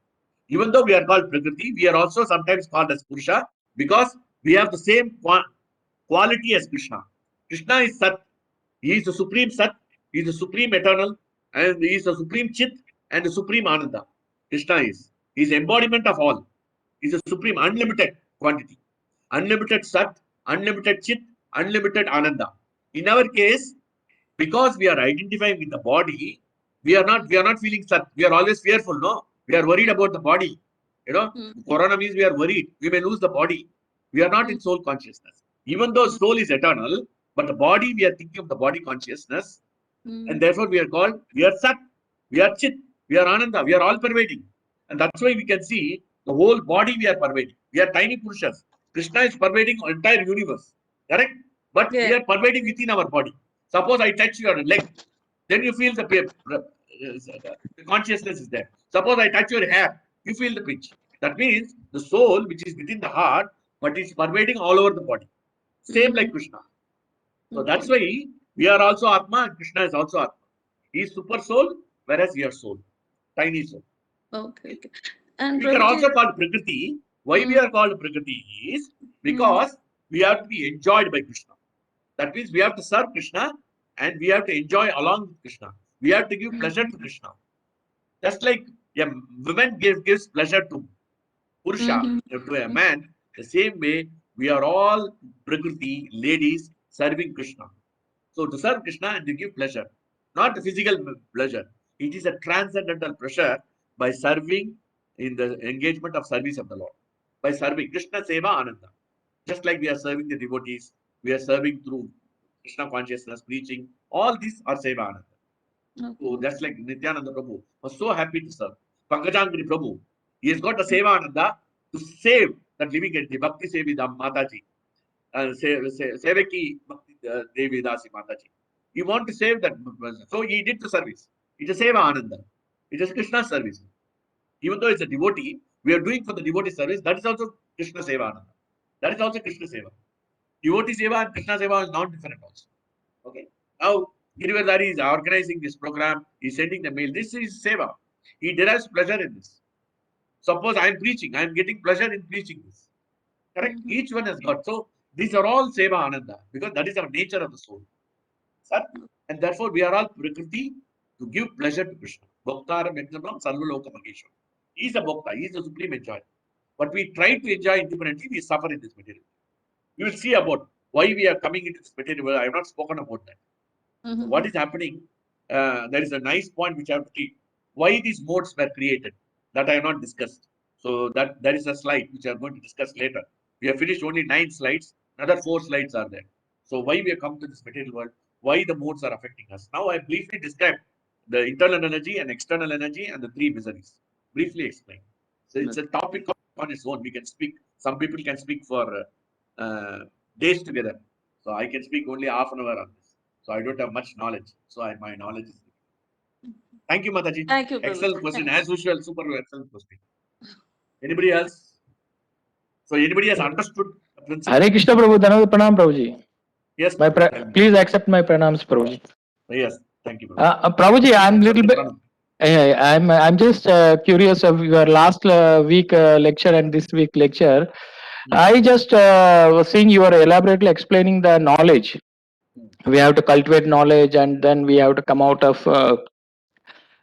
Even though we are called Prakriti, we are also sometimes called as Purusha because we have the same quality as Krishna. Krishna is Sat. He is the Supreme Sat. He is the Supreme Eternal. And he is the Supreme Chit and the Supreme Ananda. Krishna is. He is embodiment of all. He is a Supreme Unlimited quantity. Unlimited Sat, Unlimited Chit, Unlimited Ananda. In our case, because we are identifying with the body, we are not feeling Sat. We are always fearful, no? We are worried about the body. You know, Corona means we are worried. We may lose the body. We are not in soul consciousness. Even though soul is eternal, but the body, we are thinking of the body consciousness. And therefore, we are Sat, we are Chit, we are Ananda, we are all pervading. And that's why we can see the whole body we are pervading. We are tiny Purushas. Krishna is pervading entire universe. Correct? But we are pervading within our body. Suppose I touch your leg, then you feel the consciousness is there. Suppose I touch your hair, you feel the pinch. That means the soul, which is within the heart, but is pervading all over the body. Same like Krishna. So that's why we are also Atma and Krishna is also Atma. He is super soul, whereas we are soul, tiny soul. Okay. And We can Prabhuji, also call Prakriti. Why we are called Prakriti is because we have to be enjoyed by Krishna. That means we have to serve Krishna and we have to enjoy along with Krishna. We have to give pleasure to Krishna. Just like a woman gives pleasure to Purusha, to a man, the same way we are all Prakriti, ladies, serving Krishna. So to serve Krishna and to give pleasure, not the physical pleasure. It is a transcendental pleasure by serving in the engagement of service of the Lord. By serving Krishna Seva Ananda. Just like we are serving the devotees, we are serving through Krishna consciousness, preaching. All these are Seva Ananda. So that's like Nityananda Prabhu was so happy to serve. Pankajangiri Prabhu, he has got the Seva Ananda to save that living entity, Bhakti Sevi Mataji. Sevaki Devi Dasi Mataji. He want to save that person. So he did the service. It is Seva Ananda. It is Krishna's service. Even though it's a devotee, we are doing for the devotee service. That is also Krishna Seva Ananda. That is also Krishna Seva. Devotee Seva and Krishna Seva is not different also. Okay. Now, Girivardhari is organizing this program. He's sending the mail. This is Seva. He derives pleasure in this. Suppose I am preaching. I am getting pleasure in preaching this. Correct? Each one has got. So, these are all Seva Ananda because that is our nature of the soul. Sir? And therefore, we are all Prakriti to give pleasure to Krishna. Bhaktaram Yajnam Sarvaloka Mageshwar. He is a Bhakta. He is the supreme enjoyer. But we try to enjoy independently. We suffer in this material. You will see about why we are coming into this material world. I have not spoken about that. So what is happening? There is a nice point which I have to take. Why these modes were created that I have not discussed. So that there is a slide which I am going to discuss later. We have finished only 9 slides. Another 4 slides are there. So why we have come to this material world? Why the modes are affecting us? Now I briefly describe the internal energy and external energy and the three miseries. Briefly explain. So it's a topic on its own. We can speak. Some people can speak for days together. So I can speak only half an hour on this. So I don't have much knowledge. So my knowledge is. Thank you, Mataji. Thank you, Prabhu. Excellent question. As usual, super excellent question. Anybody else? So anybody has understood the principle? Hare Krishna Prabhu, Dhanavad Pranam Prabhuji. Yes. My tell me. please accept my pranams, Prabhuji. Yes. Thank you. Prabhu. Prabhuji, I'm little bit. Pranam. I'm just curious of your last week lecture and this week lecture. I just was seeing you are elaborately explaining the knowledge. We have to cultivate knowledge, and then we have to come out of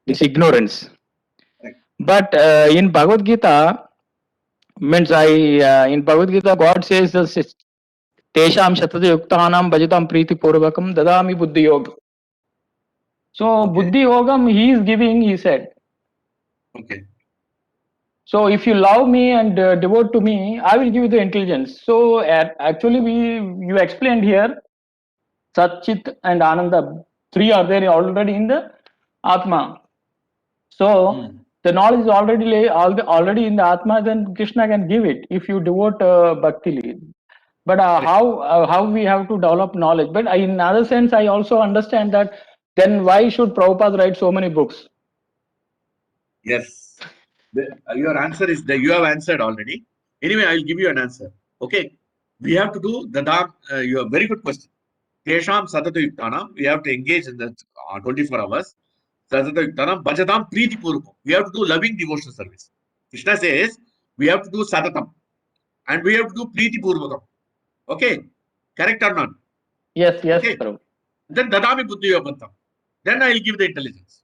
this ignorance. Right. But in Bhagavad Gita, means in Bhagavad Gita, God says Tesham Shatata Yuktanam Bhajatam Priti Purvakam Dadami Buddhi Yoga. So Okay. Buddhi Yogam he is giving, he said. Okay. So if you love me and devote to me, I will give you the intelligence. So actually you explained here, Sat, Chit and Ananda, three are there already in the Atma. So the knowledge is already in the Atma, then Krishna can give it if you devote bhakti. But how we have to develop knowledge? But in another sense, I also understand that then why should Prabhupada write so many books? Yes. Your answer is that you have answered already. Anyway, I will give you an answer. Okay. We have to do the Dham. You have very good question. Tesham Satata Yuktana. We have to engage in the 24 hours. Satata Yuktana. Bhajatam Priti Purvakam. We have to do loving devotional service. Krishna says we have to do Satatam. And we have to do Priti Purvakam. Okay. Correct or not? Yes, Okay. Prabhu. Then Dadami Buddhi Yogantam. Then I will give the intelligence.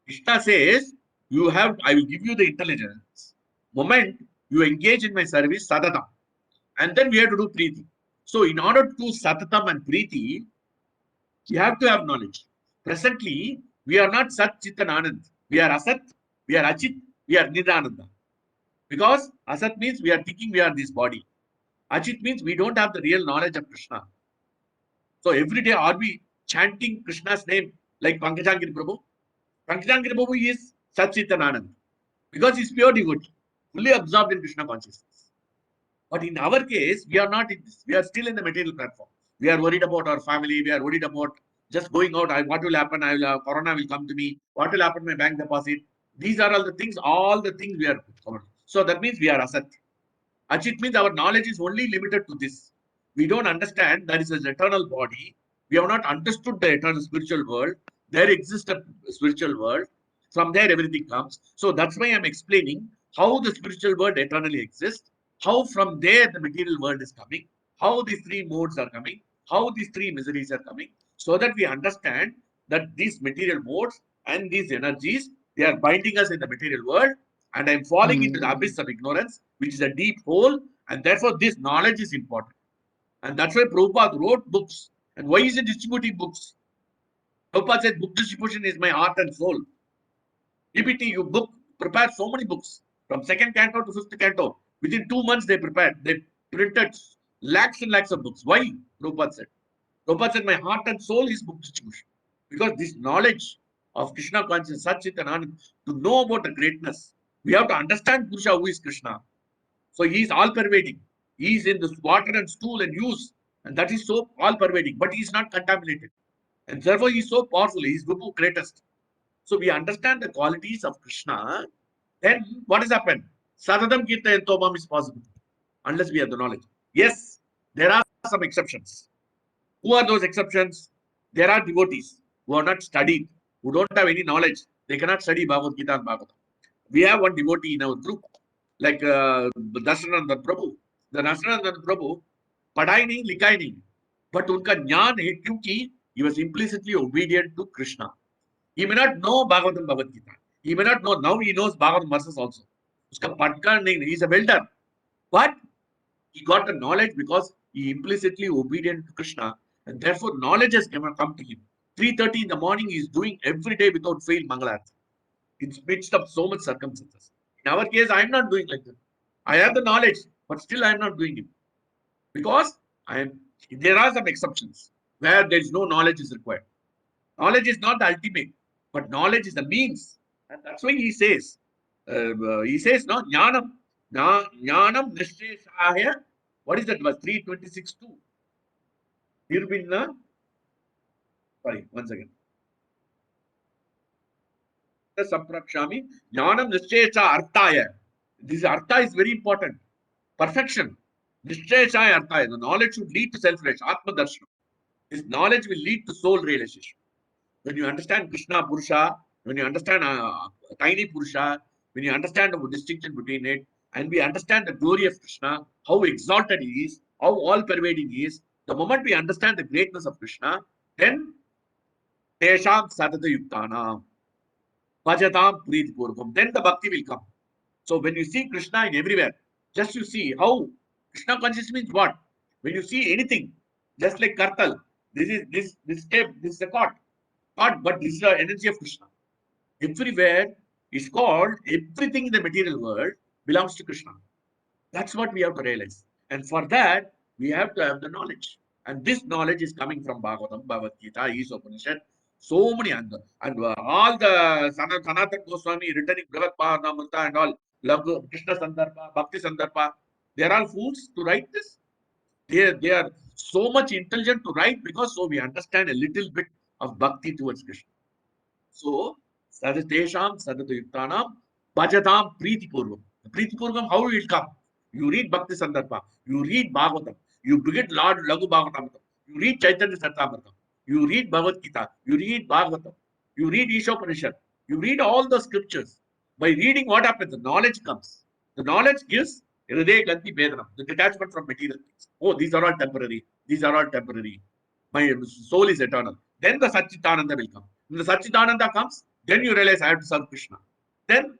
Krishna says, I will give you the intelligence. Moment you engage in my service, Satatam. And then we have to do Preeti. So in order to do Satatam and Preeti, you have to have knowledge. Presently, we are not Sat, Chit and Anand. We are Asat, we are Achit, we are Nidananda. Because Asat means we are thinking we are this body. Achit means we don't have the real knowledge of Krishna. So every day are we chanting Krishna's name like Pankajangiri Prabhu? Pankajangiri Prabhu is Sat, Chit and Anand. Because he's pure devotee, fully absorbed in Krishna consciousness. But in our case, we are not in this. We are still in the material platform. We are worried about our family. We are worried about just going out. What will happen? Corona will come to me. What will happen to my bank deposit? These are all the things we are covered. So that means we are Asat. Achit means our knowledge is only limited to this. We don't understand there is an eternal body. We have not understood the eternal spiritual world. There exists a spiritual world. From there, everything comes. So that's why I'm explaining how the spiritual world eternally exists. How from there the material world is coming, how these three modes are coming, how these three miseries are coming, so that we understand that these material modes and these energies, they are binding us in the material world, and I'm falling into the abyss of ignorance, which is a deep hole, and therefore this knowledge is important. And that's why Prabhupada wrote books. And why is he distributing books? Prabhupada said book distribution is my heart and soul. PPT, you prepare so many books from 2nd canto to 5th canto. Within 2 months, they printed lakhs and lakhs of books. Why? Prabhupada said. Prabhupada said, my heart and soul is book distribution. Because this knowledge of Krishna consciousness, Sat, Chit and Anand, to know about the greatness, we have to understand Purusha, who is Krishna. So he is all-pervading. He is in the water and stool and use. And that is so all-pervading. But he is not contaminated. And therefore, he is so powerful. He is Vibhu, greatest. So we understand the qualities of Krishna. Then what has happened? Sadadam Kirta and Tomam is possible. Unless we have the knowledge. Yes, there are some exceptions. Who are those exceptions? There are devotees who are not studied, who don't have any knowledge. They cannot study Bhagavad Gita and Bhagavatam. We have one devotee in our group, like Dasanandan Prabhu. The Dasanandan Prabhu, padhai nahi, likhai nahi. But unka jnaan hai, kyunki he was implicitly obedient to Krishna. He may not know Bhagavatam Bhagavad Gita. He may not know. Now he knows Bhagavatam verses also. Uska patka nahi, he is a welder. But he got the knowledge because he implicitly obedient to Krishna. And therefore knowledge has come to him. 3:30 in the morning he is doing every day without fail Mangalarati. It's mixed up so much circumstances. In our case, I am not doing like that. I have the knowledge, but still I am not doing it. Because there are some exceptions where there is no knowledge is required. Knowledge is not the ultimate. but knowledge is the means. And that's why he says, no, jnanam, jnanam nishchesahaya. What is that verse? 3:26:2. Nirbinna. Sorry, once again. Saprakshami, jnanam nishchesa arthaya. This artha is very important. Perfection. Nishchesaya arthaya. The knowledge should lead to self-realization, atma darshan. This knowledge will lead to soul realization. When you understand Krishna Purusha, when you understand tiny Purusha, when you understand the distinction between it, and we understand the glory of Krishna, how exalted he is, how all-pervading he is, the moment we understand the greatness of Krishna, then Tesham Sadata Yuktanam, Bhajatam Preet Purvam, then the bhakti will come. So when you see Krishna in everywhere, just you see how Krishna consciousness means what? When you see anything, just like Kartal, this is a cot. But this is the energy of Krishna. Everywhere is called, everything in the material world belongs to Krishna. That's what we have to realize. And for that, we have to have the knowledge. And this knowledge is coming from Bhagavatam, Bhagavad Gita, Isa Upanishad, so many and all the Sanatana Goswami returning Bhagavad Bhagavatamrita and all, Krishna Sandarbha, Bhakti Sandarbha, they are all fools to write this. They are so much intelligent to write because so we understand a little bit of bhakti towards Krishna. So, Sadhatesham Sadhatayuktanam Bhajatam Preeti Purvam. Preeti Purvam, how will it come? You read Bhakti Sandarbha, you read Bhagavatam, you begin Lord Lagu Bhagavatam, you read Chaitanya Sattamritam, you read Bhagavad Gita, you read Bhagavatam, you read Isha Upanishad, you read all the scriptures. By reading, what happens? The knowledge comes. The knowledge gives Hriday Ganti Vedanam, the detachment from material things. Oh, these are all temporary. These are all temporary. My soul is eternal. Then the Satchitananda will come. When the Satchitananda comes, then you realize I have to serve Krishna. Then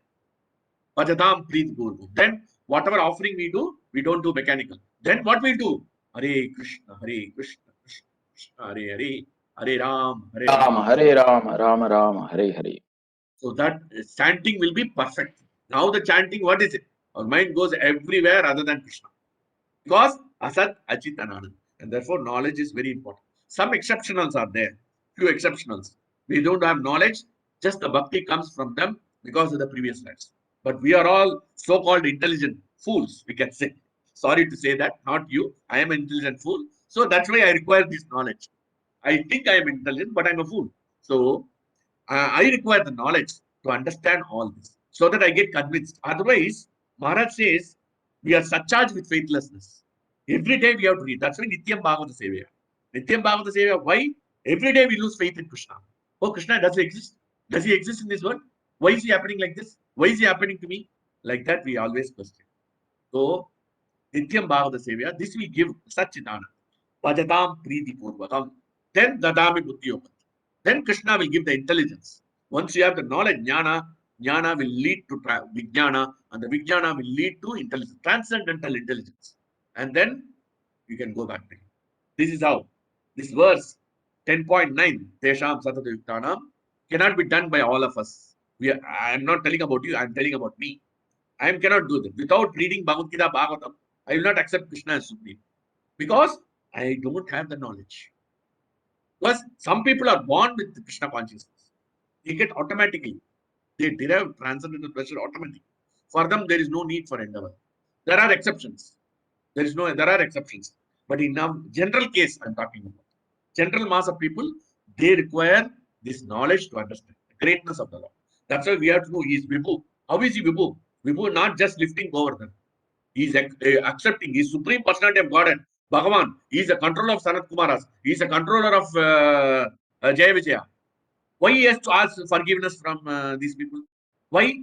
Bhajatam Preet Guru. Then whatever offering we do, we don't do mechanical. Then what we do? Hare Krishna, Hare Krishna, Krishna Krishna, Hare Hare, Hare Ram, Hare Ram, Ram. Hare Ram, Ram Ram, Hare Hare. So that chanting will be perfect. Now the chanting, what is it? Our mind goes everywhere other than Krishna. Because Asat, Achit, and Anand. And therefore knowledge is very important. Some exceptionals are there. Few exceptionals. We don't have knowledge. Just the bhakti comes from them because of the previous lives. But we are all so-called intelligent fools, we can say. Sorry to say that, not you. I am an intelligent fool. So that's why I require this knowledge. I think I am intelligent, but I'm a fool. So I require the knowledge to understand all this so that I get convinced. Otherwise, Maharaj says we are surcharged with faithlessness. Every day we have to read. That's why Nityam Bhagavata Sevaya. Nityam Bhagavata Sevaya. Why? Every day we lose faith in Krishna. Oh, Krishna, does he exist? Does he exist in this world? Why is he happening like this? Why is he happening to me? Like that, we always question. So, Nityam Bhagavata Sevaya, this will give Satchidana. Bhajatam Preeti Purvakam. Then Dadami Buddhi Yoga. Then Krishna will give the intelligence. Once you have the knowledge, jnana will lead to vijnana, and the vijnana will lead to intelligence, transcendental intelligence. And then you can go back to him. This is how this verse 10.9, Tesham Satata Yuktanam, cannot be done by all of us. I am not telling about you, I am telling about me. I cannot do that. Without reading Bhagavad Gita, Bhagavatam, I will not accept Krishna as Supreme. Because I don't have the knowledge. Because some people are born with the Krishna consciousness. They get automatically. They derive transcendental pleasure automatically. For them, there is no need for endeavor. There are exceptions. There are exceptions. But in a general case, I'm talking about. General mass of people, they require this knowledge to understand the greatness of the Lord. That's why we have to know he is Vibhu. How is he Vibhu? Vibhu not just lifting Govardhan. He is accepting. He is Supreme Personality of Godhead. Bhagavan. He is a controller of Sanat Kumaras. He is a controller of Jaya Vijaya. Why he has to ask forgiveness from these people? Why?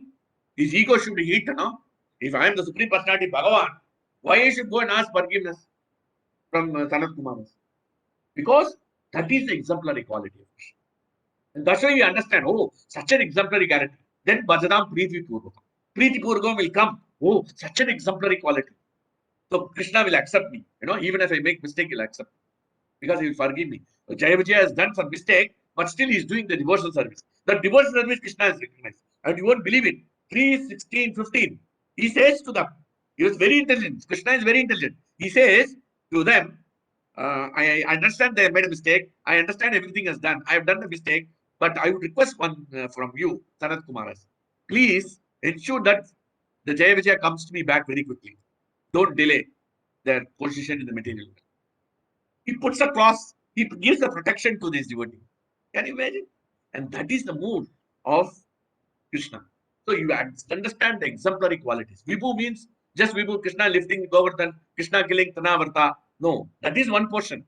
His ego should be hit, no? If I am the Supreme Personality, Bhagavan, why I should go and ask forgiveness from Sanat Kumaras? Because that is the exemplary quality of Krishna. And that's why we understand, oh, such an exemplary character. Then Bhajanam Preeti Purvakam. Preeti Purvakam will come. Oh, such an exemplary quality. So Krishna will accept me. Even if I make mistake, he'll accept me. Because he will forgive me. So Jaya Vijaya has done some mistake, but still he is doing the devotional service. The devotional service Krishna has recognized. And you won't believe it. 3:16-15. He says to them, he was very intelligent. Krishna is very intelligent. He says to them, I understand they made a mistake. I understand everything is done. I have done the mistake. But I would request one from you, Sanat Kumaras. Please ensure that the Jaya Vijaya comes to me back very quickly. Don't delay their position in the material. He puts a cross, he gives the protection to this devotee. Can you imagine? And that is the mood of Krishna. So you understand the exemplary qualities. Vibhu means just Vibhu, Krishna lifting Govardhan, Krishna killing Tanavarta. No, that is one portion.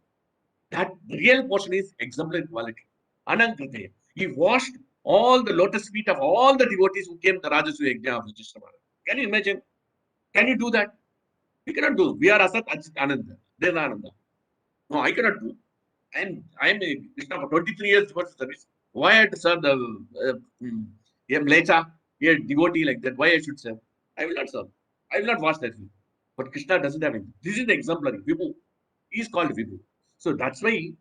That the real portion is exemplary quality. Anankriteya. He washed all the lotus feet of all the devotees who came to Rajasuya Yajna of Yudhishthira. Can you imagine? Can you do that? We cannot do. We are Asat Achit Ananda. There is Ananda. No, I cannot do. And I am a Krishna for 23 years devoted service. Why I had to serve the Mlecha, a devotee like that? Why I should serve? I will not serve. I will not wash that feet. But Krishna doesn't have it. This is the exemplary. Vibhu. He is called Vibhu. So that's why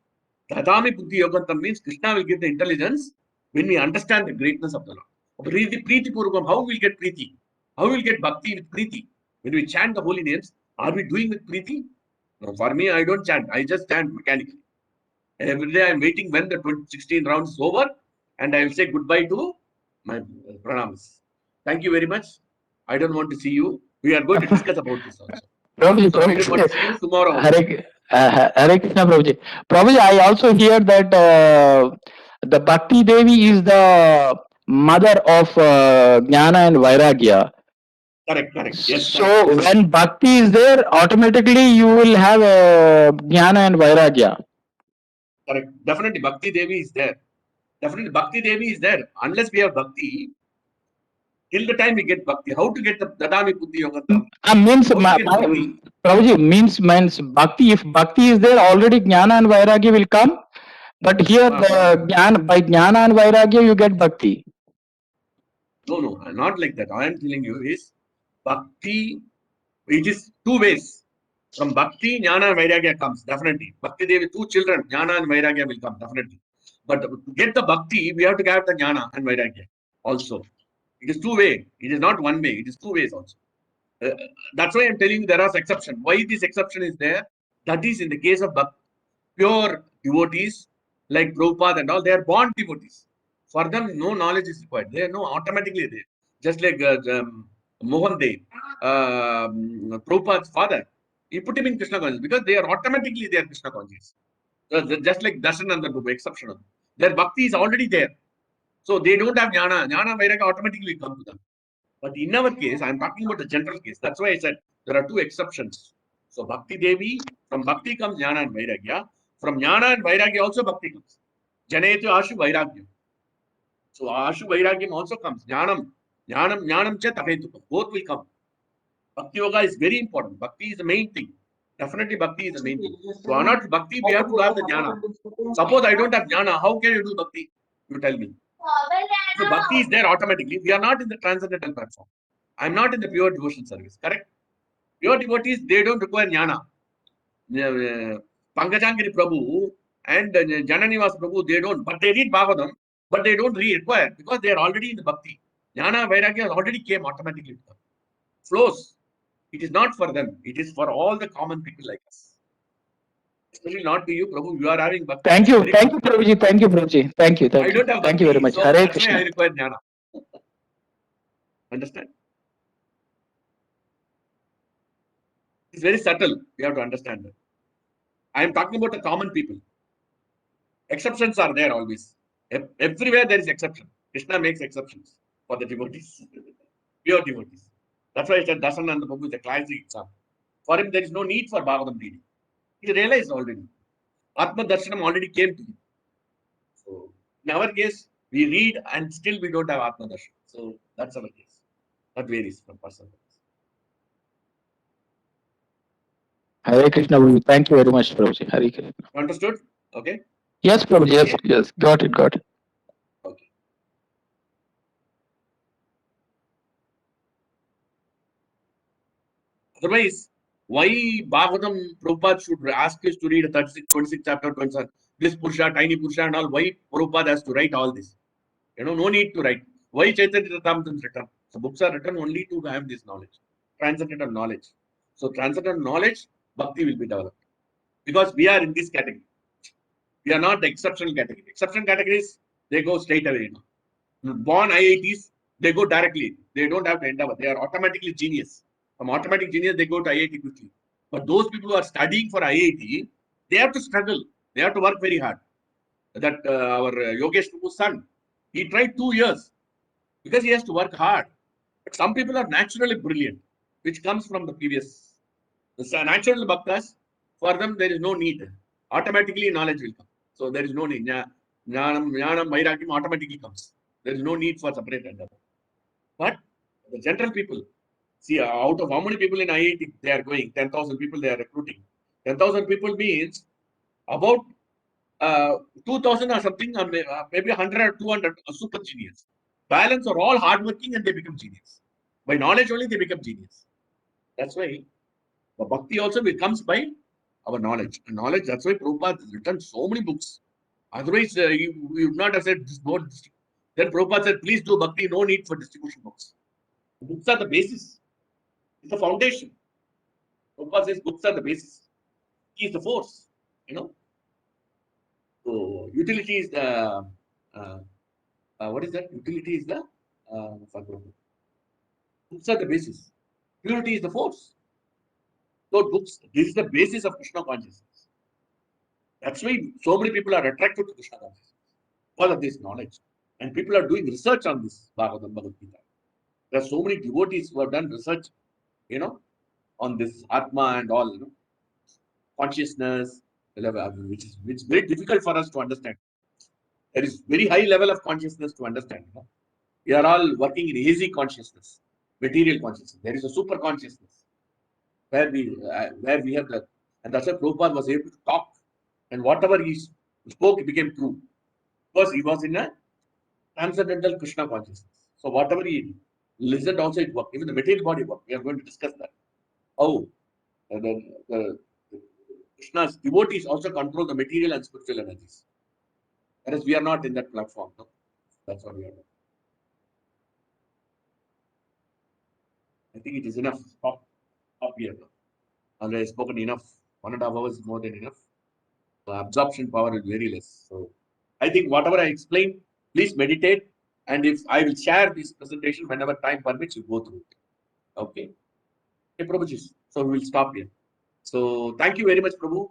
Dadami Buddhi Yogantam means Krishna will give the intelligence when we understand the greatness of the Lord. Preeti Purvakam, how we will get Preeti? How we will get Bhakti with Preeti? When we chant the holy names, are we doing with Preeti? No, for me, I don't chant. I just chant mechanically. And every day I'm waiting when the 16 rounds is over and I will say goodbye to my pranams. Thank you very much. I don't want to see you. We are going to discuss about this also. Prabhuji, So I don't want to see you tomorrow. Hare Krishna, Prabhuji. Prabhuji, I also hear that the Bhakti Devi is the mother of Jnana and Vairagya. Correct. Yes. So correct. when Bhakti is there, automatically you will have Jnana and Vairagya. Correct. Definitely Bhakti Devi is there. Definitely Bhakti Devi is there. Unless we have Bhakti, till the time we get Bhakti, how to get the Dadami Buddhi Yogantam? Means Bhakti? Prabhuji, means Bhakti. If Bhakti is there, already Jnana and Vairagya will come. But here, by Jnana and Vairagya, you get Bhakti. No, not like that. I am telling you is Bhakti. It is two ways. From Bhakti, Jnana and Vairagya comes, definitely. Bhakti Devi, two children, Jnana and Vairagya will come, definitely. But to get the Bhakti, we have to have the Jnana and Vairagya also. It is two way. It is not one way. It is two ways also. That's why I'm telling you there are exceptions. Why this exception is there? That is in the case of pure devotees like Prabhupada and all, they are born devotees. For them, no knowledge is required. They are automatically there. Just like Mohan Dev, Prabhupada's father, he put him in Krishna consciousness because they are automatically there Krishna consciousness. Just like Darshananda Prabhu, exceptional. Their bhakti is already there. So they don't have jnana. Jnana Vairagya automatically come to them. But in our case, I'm talking about the general case. That's why I said there are two exceptions. So Bhakti Devi, from Bhakti comes Jnana and Vairagya. From Jnana and Vairagya also Bhakti comes. Janayatu Ashu Vairagyam. So Ashu Vairagyam also comes. Jnanam cha tapetukam. Both will come. Bhakti Yoga is very important. Bhakti is the main thing. Definitely Bhakti is the main thing. So on not Bhakti, we have to have the Jnana. Suppose I don't have Jnana, how can you do Bhakti? You tell me. So Bhakti is there automatically. We are not in the transcendental platform. I'm not in the pure devotion service. Correct? Pure devotees, they don't require Jnana. Pankajangiri Prabhu and Jananivas Prabhu, they don't. But they read Bhagavatam, but they don't require because they are already in the Bhakti. Jnana, Vairagya already came automatically to them. Flows. It is not for them. It is for all the common people like us. Especially not to you, Prabhu. You are having Bhakti. Thank you, Prabhuji. Thank you, Prabhuji. Thank you. I don't have Thank you very much. So Hare that's Krishna. why I require Jnana. Understand? It's very subtle. You have to understand that. I am talking about the common people. Exceptions are there always. Everywhere there is exception. Krishna makes exceptions for the devotees, pure devotees. That's why I said Dasananda Prabhu is a classic example. For him, there is no need for Bhagavatam reading. He realized already. Atma Darshanam already came to him. So, in our case, we read and still we don't have Atma Darshanam. So, that's our case. That varies from person to person. Hare Krishna, Prabhuji. Thank you very much, Prabhuji. Hare Krishna. Understood? Okay. Yes, Prabhuji. Yes. Got it. Okay. Otherwise, why Bhagavatam Prabhupada should ask us to read 36, 26 chapter, 27, this Purusha, tiny Purusha and all, why Prabhupada has to write all this? No need to write. Why Chaitanya Charitamrita is written? So books are written only to have this knowledge, transcendental knowledge. So transcendental knowledge, bhakti will be developed. Because we are in this category. We are not the exceptional category. Exceptional categories, they go straight away. Born IITs, they go directly. They don't have to endeavor. They are automatically genius. From automatic genius, they go to IIT quickly. But those people who are studying for IIT, they have to struggle. They have to work very hard. That our Yogesh Prabhu's son, he tried 2 years because he has to work hard. But some people are naturally brilliant, which comes from the previous. The natural bhaktas, for them, there is no need. Automatically, knowledge will come. So there is no need. Jnanam, Vairagam automatically comes. There is no need for separate endeavor. But the general people, see, out of how many people in IIT they are going, 10,000 people they are recruiting. 10,000 people means about 2,000 or something, or maybe 100 or 200 are super genius. Balance are all hardworking and they become genius. By knowledge only they become genius. That's why the bhakti also comes by our knowledge. And knowledge, that's why Prabhupada has written so many books. Otherwise, you would not have said this board. Then Prabhupada said, please do bhakti, no need for distribution books. Books are the basis. It's the foundation. Prabhupada says books are the basis. He is the force. So utility is the what is that? Utility is the books are the basis. Purity is the force. So books, this is the basis of Krishna consciousness. That's why so many people are attracted to Krishna consciousness because of this knowledge. And people are doing research on this Bhagavatam, Bhagavad Gita. There are so many devotees who have done research, on this Atma and all, consciousness, which is very difficult for us to understand. There is very high level of consciousness to understand. We are all working in hazy consciousness, material consciousness. There is a super consciousness where we have that, and that's why Prabhupada was able to talk, and whatever he spoke became true, because he was in a transcendental Krishna consciousness. So whatever he listened also it worked. Even the material body worked. We are going to discuss that. How the Krishna's devotees also control the material and spiritual energies. Whereas we are not in that platform. No? That's what we are doing. I think it is enough. Stop here. Already spoken enough. 1.5 hours is more than enough. The absorption power is very less. So I think whatever I explained, please meditate. And if I will share this presentation whenever time permits, you go through it. Okay. Okay, Prabhuji. So we will stop here. So thank you very much, Prabhu.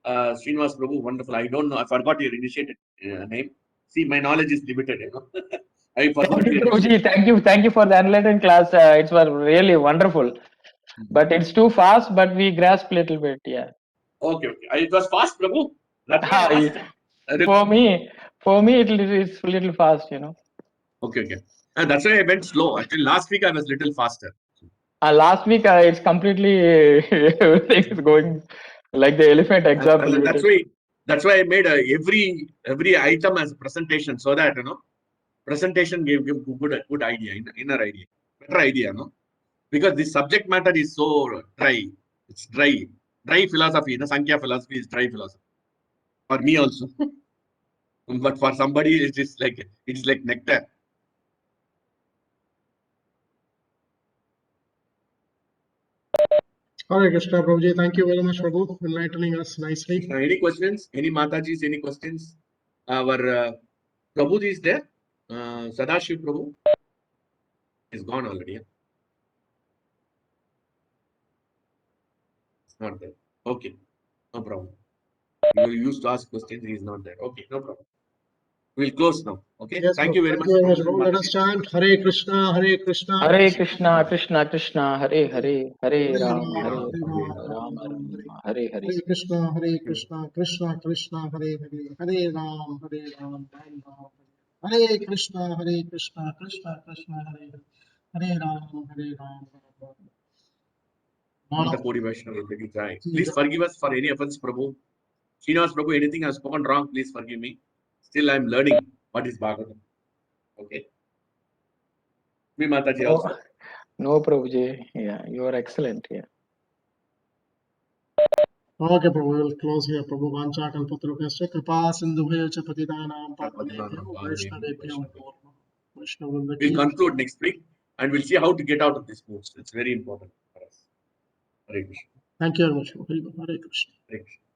Srinivas Prabhu, wonderful. I don't know. I forgot your initiated name. See, my knowledge is limited. I forgot your Prabhuji, thank you for the enlightened class. It was really wonderful. But it's too fast, but we grasp a little bit. Yeah. Okay. It was fast, Prabhu. That's why I asked. For me, it's a little fast. Okay. And that's why I went slow. Actually, last week I was a little faster. Last week, it's completely everything is going like the elephant example. And that's why I made every item as a presentation, so that presentation gave good idea, inner idea, better idea, because this subject matter is so dry. It's dry philosophy. Sankhya philosophy is dry philosophy. For me also, but for somebody it is like nectar. Hare Krishna, Prabhuji. Thank you very much, Prabhu, for enlightening us nicely. Any questions? Any Matajis? Any questions? Our Prabhu is there. Sadashiv Prabhu is gone already. It's not there. Okay, no problem. You used to ask questions. He is not there. Okay, no problem. We'll close now. Okay. Yes, Thank you very Thank much. you very much, Prabhu. Let us chant Hare Krishna, Hare Krishna. Hare Krishna, Krishna Krishna, Hare Hare, Hare Ram, Hare Ram, Ram, Hare Hare. Hare Krishna, Hare Krishna, Krishna Krishna, Hare Hare, Hare Ram, Ram Ram. Hare Krishna, Hare Krishna, Krishna Krishna, Hare Hare, Hare Ram, Ram. Nanda Kodi Vaishnava Devaki Jai. Please forgive us for any offense, Prabhu. Srinivas Prabhu, anything I have spoken wrong, please forgive me. Still, I am learning what is Bhagavatam. Okay. Me Mataji also. No, Prabhuji. Yeah, you are excellent. Yeah. Okay, Prabhu, we will close here. Prabhu Vancha Kalpatrukasya Kripa Sindhubhaya Patitanam Pavanebhyo Vaishnavebhyo Vaishnava. We'll conclude next week and we'll see how to get out of this mood. It's very important for us. Hare Krishna. Thank you very much. Hare Krishna. Hare Krishna.